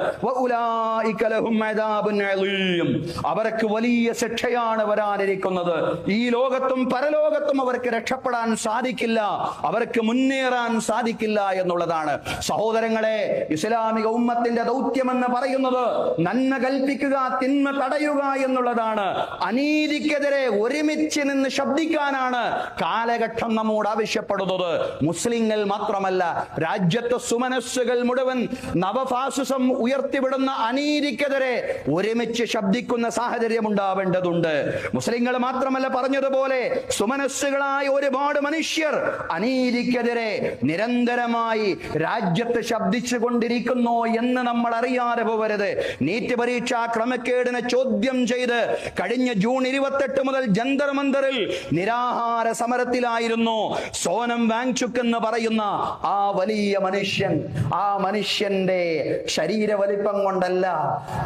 അവർക്ക് വലിയ ശിക്ഷയാണ് വരാനിരിക്കുന്നത്. ഈ ലോകത്തും പരലോകത്തും അവർക്ക് രക്ഷപ്പെടാൻ സാധിക്കില്ല, അവർക്ക് മുന്നേറാൻ സാധിക്കില്ല എന്നുള്ളതാണ്. സഹോദരങ്ങളെ, ഇസ്ലാമിക ഉമ്മത്തിന്റെ ദൗത്യമെന്ന് പറയുന്നത് നന്മ കൽപ്പിക്കുക, തിന്മ തടയുക എന്നുള്ളതാണ്. അനീതിക്കെതിരെ ഒരുമിച്ച് നിന്ന് ശബ്ദിക്കാനാണ് കാലഘട്ടം നമ്മോട് ആവശ്യപ്പെടുന്നത്. മുസ്ലിങ്ങൾ മാത്രമല്ല, രാജ്യത്തെ സുമനസ്സുകൾ മുഴുവൻ നവഫാസിസം ഉയർത്തിവിടുന്ന അനീതിക്കെതിരെ ഒരുമിച്ച് ശബ്ദിക്കുന്ന സാഹചര്യം ഉണ്ടാവേണ്ടതുണ്ട്. മുസ്ലിങ്ങൾ മാത്രമല്ല, പറഞ്ഞതുപോലെ സുമനസ്സുകളായ ഒരുപാട് മനുഷ്യർ അനീതിക്കെതിരെ നിരന്തരമായി രാജ്യത്ത് ശബ്ദിച്ചു കൊണ്ടിരിക്കുന്നു എന്ന് നമ്മൾ അറിയാതെ പോകരുത്. നീറ്റ് പരീക്ഷാ ക്രമക്കേടിനെ ചോദ്യം ചെയ്ത് കഴിഞ്ഞ ജൂൺ 28 മുതൽ ജന്തർ മന്ദറിൽ നിരാഹാര സമരത്തിലായിരുന്നു സോനം വാങ്ചുക് എന്ന് പറയുന്ന ആ വലിയ മനുഷ്യൻ. ആ മനുഷ്യന്റെ ശരീര വലിപ്പം കൊണ്ടല്ല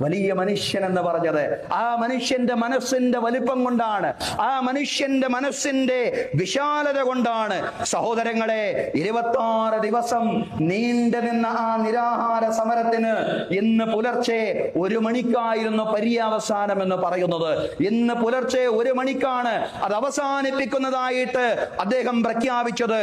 വലിയ മനുഷ്യൻ എന്ന് പറഞ്ഞത്, ആ മനുഷ്യന്റെ മനസ്സിന്റെ വലിപ്പം കൊണ്ടാണ്, ആ മനുഷ്യന്റെ മനസ്സിന്റെ വിശാലത കൊണ്ടാണ്. സഹോദരങ്ങളെ, 26 ദിവസം നീണ്ടു നിന്ന ആ നിരാഹാര സമരത്തിന് ഇന്ന് പുലർച്ചെ 1 മണിക്കായിരുന്നു പര്യവസാനം എന്ന് പറയുന്നത്. ഇന്ന് പുലർച്ചെ 1 മണിക്കാണ് അത് അവസാനിപ്പിക്കുന്നതായിട്ട് അദ്ദേഹം പ്രഖ്യാപിച്ചത്.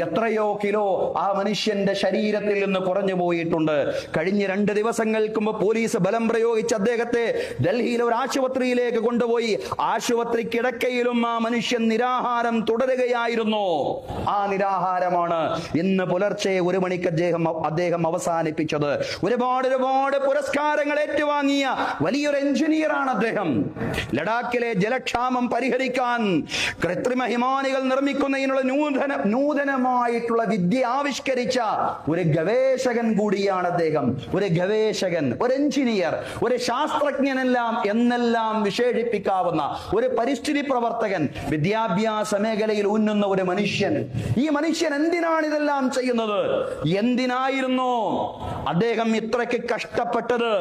എത്രയോ കിലോ ആ മനുഷ്യന്റെ ശരീരത്തിൽ നിന്ന് കുറഞ്ഞു പോയിട്ടുണ്ട്. കഴിഞ്ഞ 2 ദിവസങ്ങൾക്ക് മുമ്പ് പോലീസ് ബലം പ്രയോഗിച്ച് അദ്ദേഹത്തെ ഡൽഹിയിലെ ഒരു ആശുപത്രിയിലേക്ക് കൊണ്ടുപോയി. ആശുപത്രി കിടക്കയിലും ആ മനുഷ്യൻ നിരാഹാരം തുടരുകയായിരുന്നു. ആ നിരാഹാരമാണ് ഇന്ന് പുലർച്ചെ 1 മണിക്ക് അദ്ദേഹം അവസാനിപ്പിച്ചത്. ഒരുപാട് പുരസ്കാരങ്ങൾ ഏറ്റുവാങ്ങിയ വലിയൊരു എഞ്ചിനീയറാണ് അദ്ദേഹം. ലഡാക്കിലെ ജലക്ഷാമം പരിഹരിക്കാൻ കൃത്രിമ ഹിമാനികൾ നിർമ്മിക്കുന്നതിനുള്ള നൂതനമായിട്ടുള്ള വിദ്യ ആവിഷ്കരിച്ച ഒരു ഗവേഷകൻ കൂടിയാണ് അദ്ദേഹം. ഒരു ഗവേഷകൻ, ഒരു എഞ്ചിനീയർ, ഒരു ശാസ്ത്രജ്ഞനെല്ലാം എന്നെല്ലാം വിശേഷിപ്പിക്കാവുന്ന ഒരു പരിസ്ഥിതി പ്രവർത്തകൻ, വിദ്യാഭ്യാസ മേഖലയിൽ ഉന്നുന്ന ഒരു മനുഷ്യൻ. ഈ മനുഷ്യൻ എന്തിനാണ് ഇതെല്ലാം ചെയ്യുന്നത്? എന്തിനായിരുന്നു അദ്ദേഹം ഇത്രയ്ക്ക് കഷ്ടപ്പെട്ടത്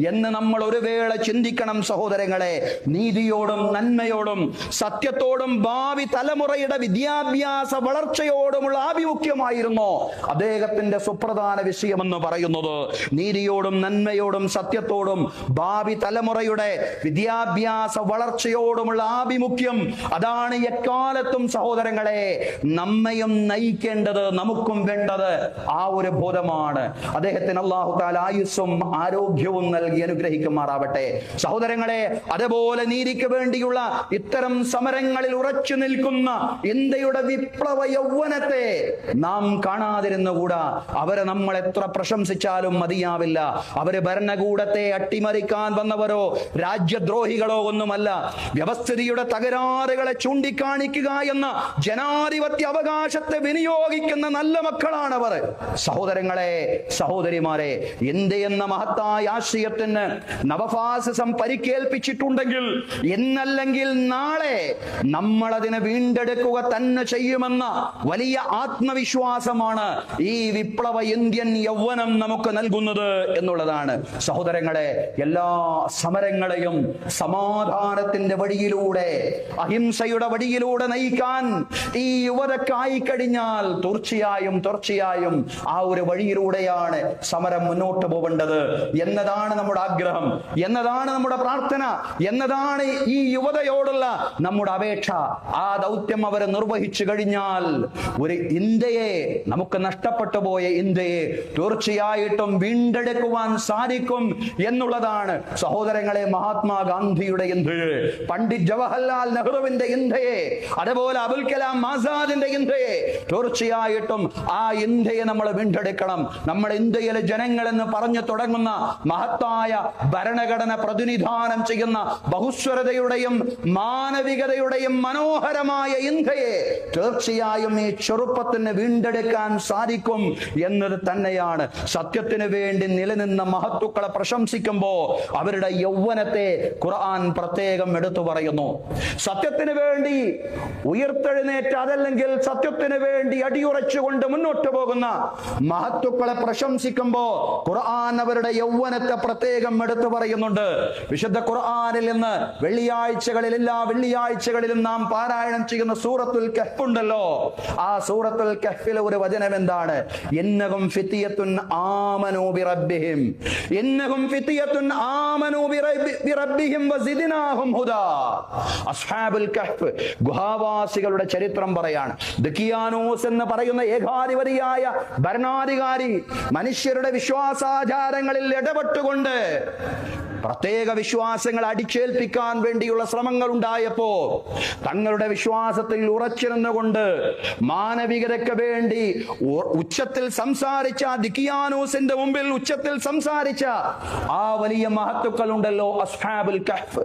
എന്ന് നമ്മൾ ഒരു വേള ചിന്തിക്കണം സഹോദരങ്ങളെ. നീതിയോടും നന്മയോടും സത്യത്തോടും ഭാവി തലമുറയുടെ വിദ്യാഭ്യാസ വളർച്ചയോടുമുള്ള ആഭിമുഖ്യമായിരുന്നു അദ്ദേഹത്തിന്റെ സുപ്രധാന വിഷയമെന്ന് പറയുന്നത്. നീതിയോടും നന്മയോടും സത്യത്തോടും ഭാവി തലമുറയുടെ വിദ്യാഭ്യാസ വളർച്ചയോടുമുള്ള ആഭിമുഖ്യം, അതാണ് എക്കാലത്തും സഹോദരങ്ങളെ നമ്മയും നയിക്കേണ്ടത്, നമുക്കും വേണ്ടത്. ആ ഒരു ബോധമാണ്. അദ്ദേഹത്തിന് അല്ലാഹു തആല ആയുസ്സും ആരോഗ്യവും നൽകി അനുഗ്രഹിക്കുമാറാവട്ടെ. സഹോദരങ്ങളെ, അതുപോലെ നീതിക്ക് വേണ്ടിയുള്ള ഇത്തരം സമരങ്ങളിൽ ഉറച്ചു നിൽക്കുന്ന ഇന്ത്യയുടെ വിപ്ലവ യൗവനത്തെ നാം കാണാതിരുന്നുകൂടാ. അവരെ നമ്മൾ എത്ര പ്രശംസിച്ചാലും മതിയാവില്ല. അവര് ഭരണകൂടത്തെ അട്ടിമറിക്കാൻ വന്നവരോ രാജ്യദ്രോഹികളോ ഒന്നുമല്ല. വ്യവസ്ഥിതിയുടെ തകരാറുകളെ ചൂണ്ടിക്കാണിക്കുക എന്ന ജനാധിപത്യ അവകാശത്തെ വിനിയോഗിക്കുന്ന നല്ല മക്കളാണവർ. സഹോദരങ്ങളെ, സഹോദരിമാരെ, ഇന്ത്യ എന്ന മഹത്തായ ആശയത്തിന് നവഫാസിസം പരിക്കേൽപ്പിച്ചിട്ടുണ്ടെങ്കിൽ ഇന്നല്ലെങ്കിൽ നാളെ നമ്മൾ അതിനെ വീണ്ടെടുക്കുക തന്നെ ചെയ്യുമെന്ന വലിയ ആത്മവിശ്വാസമാണ് ഈ വിപ്ലവ ഇന്ത്യൻ യൗവനം നമുക്ക് നൽകുന്നത് എന്നുള്ളതാണ്. സഹോദരങ്ങളെ, എല്ലാ സമരങ്ങളെയും സമാധാനത്തിന്റെ വഴിയിലൂടെ, അഹിംസയുടെ വഴിയിലൂടെ നയിക്കാൻ ഈ യുവതക്കായി കഴിഞ്ഞാൽ തീർച്ചയായും ആ ഒരു വഴിയിലൂടെയാണ് സമരം മുന്നോട്ട് പോവേണ്ടത് എന്നതാണ് നമ്മുടെ ആഗ്രഹം, എന്നതാണ് നമ്മുടെ പ്രാർത്ഥന, എന്നതാണ് ഈ യുവതയോടുള്ള നമ്മുടെ അപേക്ഷ. ആ ദൗത്യം അവർ നിർവഹിച്ചു കഴിഞ്ഞാൽ ഒരു ഇന്ത്യയെ, നമുക്ക് നഷ്ടപ്പെട്ടു പോയ ഇന്ത്യയെ തീർച്ചയായിട്ടും വീണ്ടെടുക്കുവാൻ സാധിക്കും എന്നുള്ളതാണ്. സഹോദരങ്ങളെ, മഹാത്മാഗാന്ധിയുടെ ഇന്ത്യയെ, പണ്ഡിറ്റ് ജവഹർലാൽ നെഹ്റുവിന്റെ ഇന്ത്യയെ, അതുപോലെ അബുൽ കലാം ആസാദിന്റെ ഇന്ത്യയെ, തീർച്ചയായിട്ടും ആ ഇന്ത്യയെ നമ്മൾ വീണ്ടെടുക്കണം. നമ്മൾ ഇന്ത്യയിലെ ജനങ്ങൾ എന്ന് പറഞ്ഞു തുടങ്ങുന്ന മഹത്തായ ഭരണഘടന പ്രതിനിധാനം ചെയ്യുന്ന ബഹുസ്വരതയുടെയും മാനവികതയുടെയും മനോഹരമായ ഇന്ത്യയെ തീർച്ചയായും ഈ ചെറുപ്പത്തിന് വീണ്ടെടുക്കാൻ സാധിക്കും എന്നത് തന്നെയാണ്. സത്യത്തിന് വേണ്ടി നിലനിന്ന മഹത്തുക്കളെ പ്രശംസിക്കുമ്പോ അവരുടെ യൗവനത്തെ ഖുർആൻ പ്രത്യേകം എടുത്തു പറയുന്നു. സത്യത്തിന് വേണ്ടി ഉയർത്തെഴുന്നേറ്റ് അതല്ലെങ്കിൽ സത്യത്തിന് വേണ്ടി അടിയുറച്ചുകൊണ്ട് മുന്നോട്ട് പോകുന്ന മഹത്തുക്കളെ പ്രശംസിക്കുമ്പോ ഖുർആൻ അവരുടെ യൗവനത്തെ പ്രത്യേകം എടുത്തു പറയുന്നുണ്ട്. വിശുദ്ധ ഖുർആനിൽ നിന്ന് വെള്ളിയാഴ്ചകളിൽ എല്ലാ വെള്ളിയാഴ്ചകളിലും നാം പാരായണം ചെയ്യുന്ന സൂറത്തുൽ കഹ്ഫ് ഉണ്ടല്ലോ, ആ സൂറത്തുൽ കഹ്ഫിലെ ഒരു വചനം എന്താണ്? ഇന്നഹും ഫിത്യത്തുൻ ആമനൂ ബിറബ്ബിഹിം, ഇന്നഹും ഫിത്യത്തുൻ ആമനൂ ബിറബ്ബിഹിം വസിദ്നാഹും ഹുദാ. അസ്ഹാബുൽ കഹ്ഫ് ഗുഹാവാസികളുടെ ചരിത്രം പറയാണ്. ദക്കിയാനൂസ് എന്ന് പറയുന്ന ഏകാധിപതിയായ ഭരണാധികാരി മനുഷ്യരുടെ വിശ്വാസാചാരങ്ങളിൽ ഇടപെട്ടുകൊണ്ട് പ്രത്യേക വിശ്വാസങ്ങൾ അടിച്ചേൽപ്പിക്കാൻ വേണ്ടിയുള്ള ശ്രമങ്ങൾ ഉണ്ടായപ്പോ തങ്ങളുടെ വിശ്വാസത്തിൽ ഉറച്ചു നിന്നുകൊണ്ട് മാനവികതയ്ക്ക് വേണ്ടി ഉച്ചത്തിൽ സംസാരിച്ച ദിക്കിയാനൂസിന്റെ മുമ്പിൽ ഉച്ചത്തിൽ സംസാരിച്ച ആ വലിയ മഹത്തുക്കൾ ഉണ്ടല്ലോ, അസ്ഹാബുൽ കഹ്ഫ്,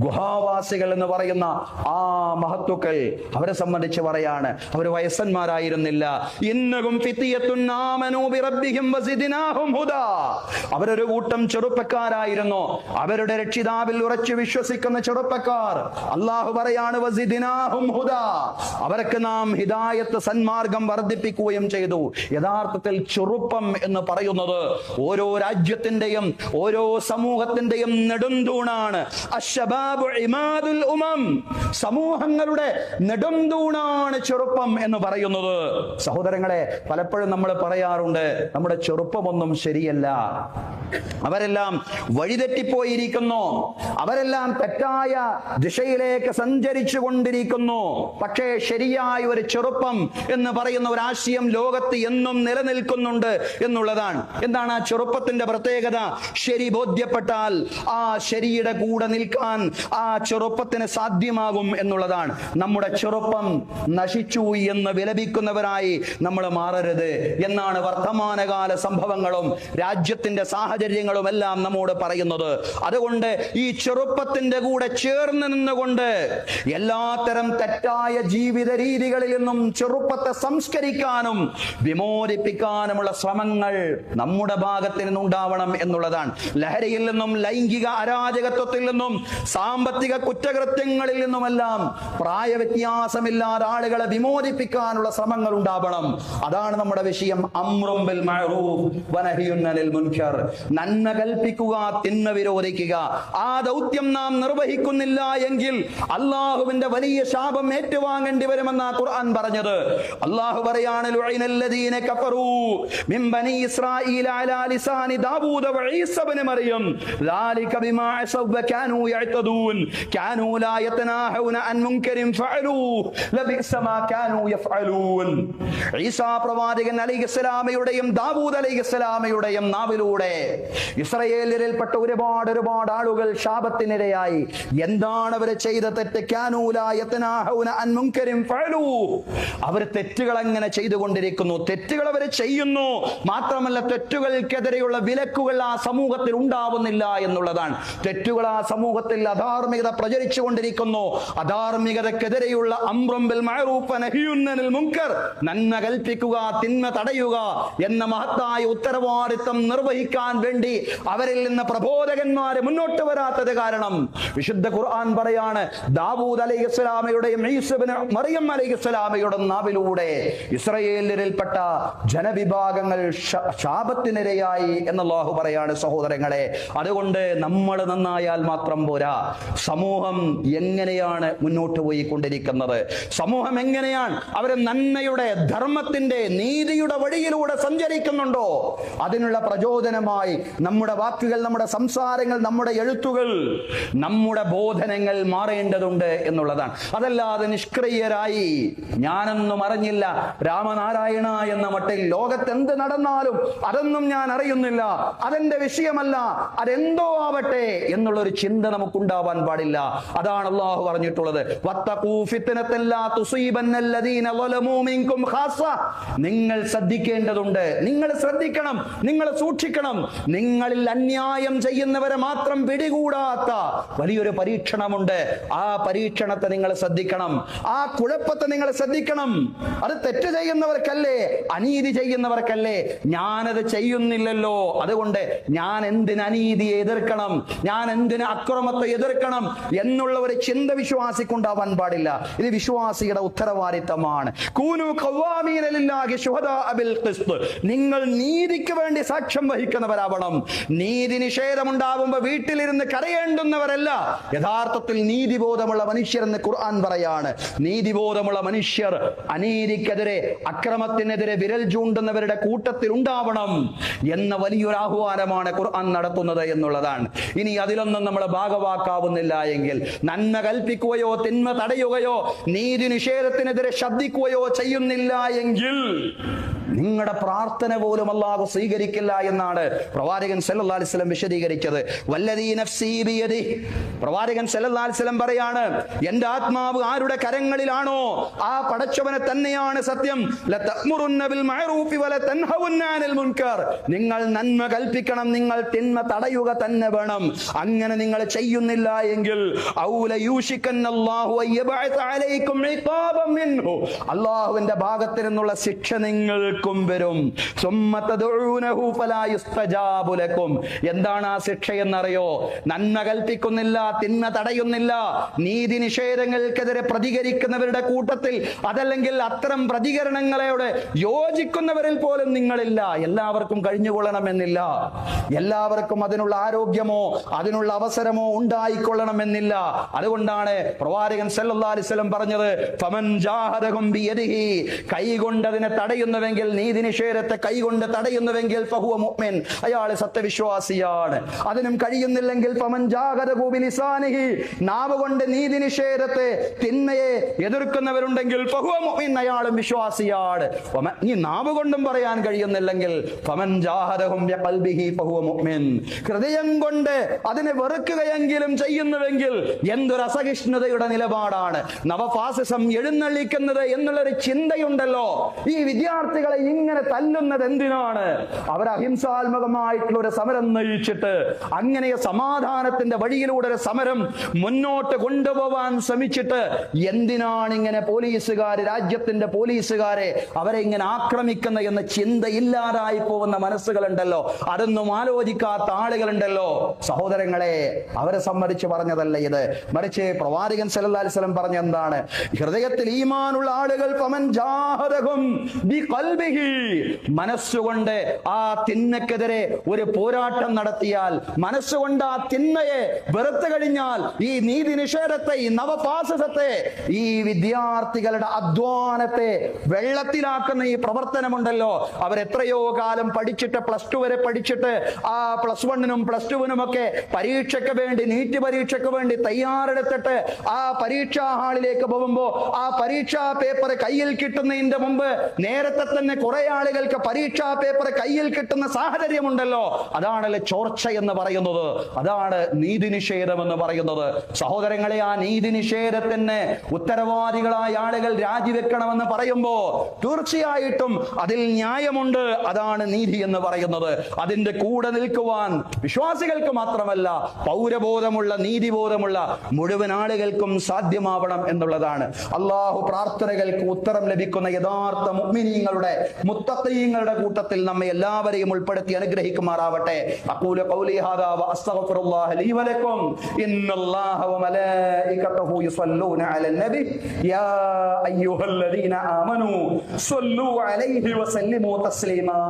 ഗുഹാവാസികൾ എന്ന് പറയുന്ന ആ മഹത്തുക്കൾ, അവരെ സംബന്ധിച്ച് പറയാണ് അവർ വയസ്സന്മാരായിരുന്നില്ല. ഇന്നഹും ഫിത്യത്തുൻ ആമനൂ ബിറബ്ബിഹിം വസിദ്നാഹും ഹുദാ. അവരൊരു കൂട്ടം ചെറുപ്പക്കാരായിരുന്നു, അവരുടെ രക്ഷിതാവിൽ ഉറച്ചു വിശ്വസിക്കുന്ന ചെറുപ്പക്കാർ. അള്ളാഹു പറയാണ് വസിദ്നാഹും ഹുദാ, അവർക്ക് നാം ഹിദായത്ത് സന്മാർഗം വർദ്ധിപ്പിക്കുകയും ചെയ്തു. യഥാർത്ഥത്തിൽ ചെറുപ്പം എന്ന് പറയുന്നത് ഓരോ രാജ്യത്തിന്റെയും ഓരോ സമൂഹത്തിന്റെയും നെടുംതൂണാണ്. അശ്ശബാബു ഇമാദുൽ ഉമം, സമൂഹങ്ങളുടെ നെടുംതൂണാണ് ചെറുപ്പം എന്ന് പറയുന്നത്. സഹോദരങ്ങളെ, പലപ്പോഴും നമ്മൾ പറയാറുണ്ട് നമ്മുടെ ചെറുപ്പമൊന്നും ശരിയല്ല, അവരെല്ലാം വഴിതെറ്റിപ്പോയിരിക്കുന്നു, അവരെല്ലാം തെറ്റായ ദിശയിലേക്ക് സഞ്ചരിച്ചു കൊണ്ടിരിക്കുന്നു. പക്ഷേ ശരിയായ ഒരു ചെറുപ്പം എന്ന് പറയുന്ന ഒരു ആശയം ലോകത്ത് എന്നും നിലനിൽക്കുന്നുണ്ട് എന്നുള്ളതാണ്. എന്താണ് ആ ചെറുപ്പത്തിന്റെ പ്രത്യേകത? ശരി ബോധ്യപ്പെട്ടാൽ ആ ശരിയുടെ കൂടെ നിൽക്കാൻ ആ ചെറുപ്പത്തിന് സാധ്യമാകും എന്നുള്ളതാണ്. നമ്മുടെ ചെറുപ്പം നശിച്ചു എന്ന് വിലപിക്കുന്നവരായി നമ്മൾ മാറരുത് എന്നാണ് വർത്തമാനകാല സംഭവങ്ങളും രാജ്യത്തിന്റെ സാഹചര്യങ്ങളും എല്ലാം നമ്മോട് പറയുന്നത്. അതുകൊണ്ട് ഈ ചെറുപ്പത്തിന്റെ കൂടെ ചേർന്ന് നിന്നുകൊണ്ട് എല്ലാത്തരം തെറ്റായ ജീവിത രീതികളിൽ നിന്നും ചെറുപ്പത്തെ സംസ്കരിക്കാനും വിമോചിപ്പിക്കാനുമുള്ള ശ്രമങ്ങൾ നമ്മുടെ ഭാഗത്ത് നിന്നുണ്ടാവണം എന്നുള്ളതാണ്. ലഹരിയിൽ നിന്നും ലൈംഗിക അരാജകത്വത്തിൽ നിന്നും സാമ്പത്തിക കുറ്റകൃത്യങ്ങളിൽ നിന്നുമെല്ലാം പ്രായവ്യത്യാസമില്ലാതെ ആളുകളെ വിമോചിപ്പിക്കാനുള്ള ശ്രമങ്ങൾ ഉണ്ടാവണം. അതാണ് നമ്മുടെ വിഷയം. അംറും ബിൽ മഅറൂഫ് വനഹ്യുൻ അനിൽ മുൻകർ, നന്മ കൽപ്പിക്കുക, തിന്മ വിരോധിക്കുക. ആ ദൗത്യം നാം നിർവഹിക്കുന്നില്ല എങ്കിൽ അള്ളാഹുവിന്റെ വലിയ ശാപം ഏറ്റുവാങ്ങേണ്ടി വരുമെന്ന ഖുർആൻ പറഞ്ഞത്. അള്ളാഹു പറയാണ് ലുഇനല്ലദീന കഫറൂ മിൻ ബനി ഇസ്രായീല അലാ ലിസാനി ദാവൂദ വഈസ ഇബ്നു മറിയം ദാലിക ബിമാ അസവ വകാനൂ യഅ്തദൂൻ കാനൂ ലാ യതനാഹൂന അൻ മുൻകരിൻ ഫഅലൂ ലബിസ മാ കാനൂ യഫഅലൂൻ. ഈസാ പ്രവാചകൻ അലൈഹിസ്സലാമയുടെയും ദാവൂദ് അലൈഹിസ്സലാമയുടെയും നാവിലൂടെ ഇസ്രായേലിൽപ്പെട്ട ഒരുപാട് ആളുകൾ ശാപത്തിനിരയായി. എന്താണ് അവർ ചെയ്ത തെറ്റ്? അവർ തെറ്റുകൾ അങ്ങനെ ചെയ്തുകൊണ്ടിരിക്കുന്നു, തെറ്റുകൾ അവർ ചെയ്യുന്നു. മാത്രമല്ല തെറ്റുകൾക്കെതിരെയുള്ള വിലക്കുകൾ ആ സമൂഹത്തിൽ ഉണ്ടാവുന്നില്ല എന്നുള്ളതാണ്. തെറ്റുകൾ ആ സമൂഹത്തിൽ അധാർമികത പ്രചരിച്ചുകൊണ്ടിരിക്കുന്നു. അധാർമികതക്കെതിരെയുള്ള അംറും ബിൽ മഅറൂഫ് വനഹ്യുൻ അനിൽ മുൻകർ, നന്മ കൽപ്പിക്കുക, തിന്മ തടയുക എന്ന മഹത്തായ ഉത്തരവാദിത്തം നിർവഹിക്കാൻ വേണ്ടി അവരിൽ നിന്ന് പ്രബോധകന്മാരെ മുന്നോട്ട് വരാത്തത് കാരണം വിശുദ്ധ ഖുർആൻ പറയാണ് ദാവൂദ് അലൈഹിസ്സലാമയുടെയും ഈസ ഇബ്നു മറിയം അലൈഹിസ്സലാമയുടെ നാവിലൂടെ ഇസ്രായേലിൽപ്പെട്ട ജനവിഭാഗങ്ങൾ ശാപത്തിനിരയായി എന്ന് അല്ലാഹു പറയാണ്. സഹോദരങ്ങളെ, അതുകൊണ്ട് നമ്മൾ നന്നായാൽ മാത്രം പോരാ. സമൂഹം എങ്ങനെയാണ് മുന്നോട്ട് പോയിക്കൊണ്ടിരിക്കുന്നത്? സമൂഹം എങ്ങനെയാണ് അവര് നന്മയുടെ, ധർമ്മത്തിന്റെ, നീതിയുടെ വഴിയിലൂടെ സഞ്ചരിക്കുന്നുണ്ടോ? അതിനുള്ള പ്രചോദനമായി നമ്മുടെ വാക്കുകൾ, നമ്മുടെ സംസാരങ്ങൾ, നമ്മുടെ എഴുത്തുകൾ, നമ്മുടെ ബോധനങ്ങൾ മാറേണ്ടതുണ്ട് എന്നുള്ളതാണ്. അതല്ലാതെ നിഷ്ക്രിയരായി ഞാനൊന്നും അറിഞ്ഞില്ല, രാമനാരായണ എന്ന മട്ടിൽ ലോകത്ത് എന്ത് നടന്നാലും അതൊന്നും ഞാൻ അറിയുന്നില്ല, അതെന്റെ വിഷയമല്ല, അതെന്തോ ആവട്ടെ എന്നുള്ളൊരു ചിന്ത നമുക്കുണ്ടാവാൻ പാടില്ല. അതാണ് അല്ലാഹു പറഞ്ഞിട്ടുള്ളത്, വത്തഖൂ ഫിത്നതൻ ലാ തുസീബന്നല്ലദീന ളലമൂ മിൻകും ഖാസ്സ. നിങ്ങൾ ശ്രദ്ധിക്കേണ്ടതുണ്ട്, നിങ്ങൾ ശ്രദ്ധിക്കണം, നിങ്ങൾ സൂക്ഷിക്കണം. നിങ്ങളിൽ അന്യായം ചെയ്യുന്നവരെ മാത്രം പിടികൂടാത്ത വലിയൊരു പരീക്ഷണമുണ്ട്. ആ പരീക്ഷണത്തെ നിങ്ങൾ ശ്രദ്ധിക്കണം, ആ കുഴപ്പത്തെ നിങ്ങൾ ശ്രദ്ധിക്കണം. അത് തെറ്റ് ചെയ്യുന്നവർക്കല്ലേ, അനീതി ചെയ്യുന്നവർക്കല്ലേ. ഞാനത് ചെയ്യുന്നില്ലല്ലോ, അതുകൊണ്ട് ഞാൻ എന്തിന് അനീതിയെ എതിർക്കണം, ഞാൻ എന്തിന് അക്രമത്തെ എതിർക്കണം എന്നുള്ള ഒരു ചിന്ത വിശ്വാസിക്കുണ്ടാവാൻ പാടില്ല. ഇത് വിശ്വാസിയുടെ ഉത്തരവാദിത്തമാണ്. കൂനു ഖവാമീന ലില്ലാഹി ശുഹദാഅ ബിൽ ഖിസ്ത്. നിങ്ങൾ നീതിക്ക് വേണ്ടി സാക്ഷ്യം വഹിക്കുന്നവരാവണം. നീതി നിഷേധമുണ്ടാവുമ്പോൾ വീട്ടിലിരുന്ന് കരയേണ്ടുന്നവരല്ല യഥാർത്ഥത്തിൽ നീതിബോധമുള്ള മനുഷ്യരെന്ന് ഖുർആൻ പറയാണ്. നീതിബോധമുള്ള മനുഷ്യർ അനീതിക്കെതിരെ, അക്രമത്തിനെതിരെ വിരൽ ചൂണ്ടുന്നവരുടെ കൂട്ടത്തിൽ ഉണ്ടാവണം എന്ന വലിയൊരു ആഹ്വാനമാണ് ഖുർആൻ നടത്തുന്നത് എന്നുള്ളതാണ്. ഇനി അതിലൊന്നും നമ്മൾ ഭാഗവാക്കാവുന്നില്ല എങ്കിൽ, നന്മ കൽപ്പിക്കുകയോ തിന്മ തടയുകയോ നീതി നിഷേധത്തിനെതിരെ ശബ്ദിക്കുകയോ ചെയ്യുന്നില്ല എങ്കിൽ നിങ്ങളുടെ പ്രാർത്ഥന പോലും അല്ലാഹു സ്വീകരിക്കില്ല എന്നാണ് പ്രവാചകൻ സല്ലല്ലാഹു അലൈഹി വസല്ലം വിശദീകരിച്ചത്. വല്ലദീ നഫ്സീ ബിയദിഹി, പ്രവാചകൻ സല്ലല്ലാഹു അലൈഹി വസല്ലം പറയാണ്, എന്റെ ആത്മാവ് ആരുടെ കരങ്ങളിലാണോ ആ പടച്ചവനെ തന്നെയാണ് സത്യം. ലതഅ്മുറുന്ന ബിൽ മഅറൂഫി വല തൻഹവുന്ന അനിൽ മുൻകർ. നിങ്ങൾ നന്മ കൽപ്പിക്കണം, നിങ്ങൾ തിന്മ തടയുക തന്നെ വേണം. അങ്ങനെ നിങ്ങൾ ചെയ്യുന്നില്ല എങ്കിൽ ഔല യൂഷിക്കന്നല്ലാഹു അയ്യബഅത അലൈക്കും ഇഖാബൻ മിൻഹു, അല്ലാഹുവിന്റെ ഭാഗത്ത് നിന്നുള്ള ശിക്ഷ നിങ്ങൾക്ക് വരും. എന്താണ് ആ ശിക്ഷ എന്നറിയോ? നന്മ കൽപ്പിക്കുന്നില്ല, തിന്മ തടയുന്നില്ല, നീതി നിഷേധങ്ങൾക്കെതിരെ പ്രതികരിക്കുന്നവരുടെ കൂട്ടത്തിൽ, അതല്ലെങ്കിൽ അത്തരം പ്രതികരണങ്ങളോട് യോജിക്കുന്നവരിൽ പോലും നിങ്ങളില്ല. എല്ലാവർക്കും കഴിഞ്ഞുകൊള്ളണമെന്നില്ല, എല്ലാവർക്കും അതിനുള്ള ആരോഗ്യമോ അതിനുള്ള അവസരമോ ഉണ്ടായിക്കൊള്ളണമെന്നില്ല. അതുകൊണ്ടാണ് പ്രവാചകൻ സല്ലല്ലാഹു അലൈഹി വസല്ലം പറഞ്ഞത്, ഫമൻ ജാഹദഹും ബിയദിഹി, കൈകൊണ്ടതിനെ തടയുന്നവെങ്കിൽ, നീതി നിഷേധത്തെ കൈകൊണ്ട് തടയുന്നുവെങ്കിൽ ഫഹുവ മുഅ്മിൻ, അയാൾ സത്യവിശ്വാസിയാണ്. അതിനും കഴിയുന്നില്ലെങ്കിൽ ഫമൻ ജാഹദഹു ബിലിസാനിഹി, നാവ് കൊണ്ട് നീതി നിഷേധത്തെ, തിന്മയെ എതിർക്കുന്നവരുണ്ടെങ്കിൽ ഫഹുവ മുഅ്മിൻ, അയാളും വിശ്വാസിയാണ്. ഈ നാവ് കൊണ്ടും പറയാൻ കഴിയുന്നില്ലെങ്കിൽ ഫമൻ ജാഹദഹും ബിഖൽബിഹി ഫഹുവ മുഅ്മിൻ, ഹൃദയം കൊണ്ട് അതിനെ വെറുക്കുകയെങ്കിലും ചെയ്യുന്നുവെങ്കിൽ എന്തൊരു അസഹിഷ്ണുതയുടെ നിലപാടാണ്. നവഫാസിസം എഴുന്നള്ളിക്കുന്നത് എന്നുള്ളൊരു ചിന്തയുണ്ടല്ലോ. ഈ വിദ്യാർത്ഥികളെ ഇങ്ങനെ തല്ലുന്നത് എന്തിനാണ്? അവർ അഹിംസാത്മകമായിട്ടുള്ള ഒരു സമരം നയിച്ചിട്ട്, അങ്ങനെ സമാധാനത്തിന്റെ വഴിയിലൂടെ ഒരു സമരം മുന്നോട്ട് കൊണ്ടുപോകാൻ ശ്രമിച്ചിട്ട് എന്തിനാണ് ഇങ്ങനെ പോലീസുകാര്, രാജ്യത്തിന്റെ പോലീസുകാരെ അവരെ ഇങ്ങനെ ആക്രമിക്കുന്ന എന്ന ചിന്ത ഇല്ലാതായി പോകുന്ന മനസ്സുകളുണ്ടല്ലോ, അതൊന്നും ആലോചിക്കാത്ത ആളുകളുണ്ടല്ലോ. സഹോദരങ്ങളെ, അവരെ സംബന്ധിച്ച് പറഞ്ഞതല്ല ഇത്, മറിച്ച് പ്രവാചകൻ സല്ലല്ലാഹു അലൈഹി വസല്ലം പറഞ്ഞ എന്താണ്? ഹൃദയത്തിൽ ഈമാനുള്ള ആളുകൾ ഫമൻ ജാഹദഹും ബിഖൽബിഹി, മനസ്സുകൊണ്ട് ആ തിന്മക്കെതിരെ ഒരു പോരാട്ടം നടത്തിയാൽ, മനസ്സുകൊണ്ട് ആ തിന്മയെ വെറുത്തു കഴിഞ്ഞാൽ, ഈ നീതി നിഷേധത്തെ, ഈ നവഫാസിസത്തെ, ഈ വിദ്യാർത്ഥികളുടെ അധ്വാനത്തെ വെള്ളത്തിലാക്കുന്ന ഈ പ്രവർത്തനമുണ്ടല്ലോ, അവരെത്രയോ കാലം പഠിച്ചിട്ട്, പ്ലസ് ടു വരെ പഠിച്ചിട്ട്, ആ പ്ലസ് വണ്ണിനും പ്ലസ് ടുവിനും ഒക്കെ പരീക്ഷയ്ക്ക് വേണ്ടി, നീറ്റ് പരീക്ഷയ്ക്ക് വേണ്ടി തയ്യാറെടുത്തിട്ട് ആ പരീക്ഷാ ഹാളിലേക്ക് പോകുമ്പോ ആ പരീക്ഷാ പേപ്പർ കയ്യിൽ കിട്ടുന്നതിന്റെ മുമ്പ് നേരത്തെ തന്നെ കുറെ ആളുകൾക്ക് പരീക്ഷാ പേപ്പർ കയ്യിൽ കിട്ടുന്ന സാഹചര്യമുണ്ടല്ലോ. അതാണല്ലേ ചോർച്ച എന്ന് പറയുന്നത്, അതാണ് നീതി നിഷേധം എന്ന് പറയുന്നത്. സഹോദരങ്ങളെ, ആ നീതി നിഷേധത്തിന് ഉത്തരവാദികളായ ആളുകൾ രാജിവെക്കണമെന്ന് പറയുമ്പോ തീർച്ചയായിട്ടും അതിൽ ന്യായമുണ്ട്. അതാണ് നീതി എന്ന് പറയുന്നത്. അതിന്റെ കൂടെ നിൽക്കുവാൻ വിശ്വാസികൾക്ക് മാത്രമല്ല, പൗരബോധമുള്ള, നീതിബോധമുള്ള മുഴുവൻ ആളുകൾക്കും സാധ്യമാവണം എന്നുള്ളതാണ്. അള്ളാഹു പ്രാർത്ഥനകൾക്ക് ഉത്തരം ലഭിക്കുന്ന യഥാർത്ഥ മുഅ്മിനീങ്ങളുടെ, മുത്തഖീങ്ങളുടെ കൂട്ടത്തിൽ നമ്മെ എല്ലാവരെയും ഉൾപ്പെടുത്തി അനുഗ്രഹിക്കുമാറാവട്ടെ. അഖൂലു ഖൗലി ഹാദാ വഅസ്തഗ്ഫിറുല്ലാഹ ലീ വലക്കും. ഇന്നല്ലാഹ വമലായികതഹു യുസല്ലൂന അലൻ നബി യാ അയ്യുഹല്ലദീന ആമനൂ സ്വല്ലൂ അലൈഹി വസല്ലിമൂ തസ്ലീമാ.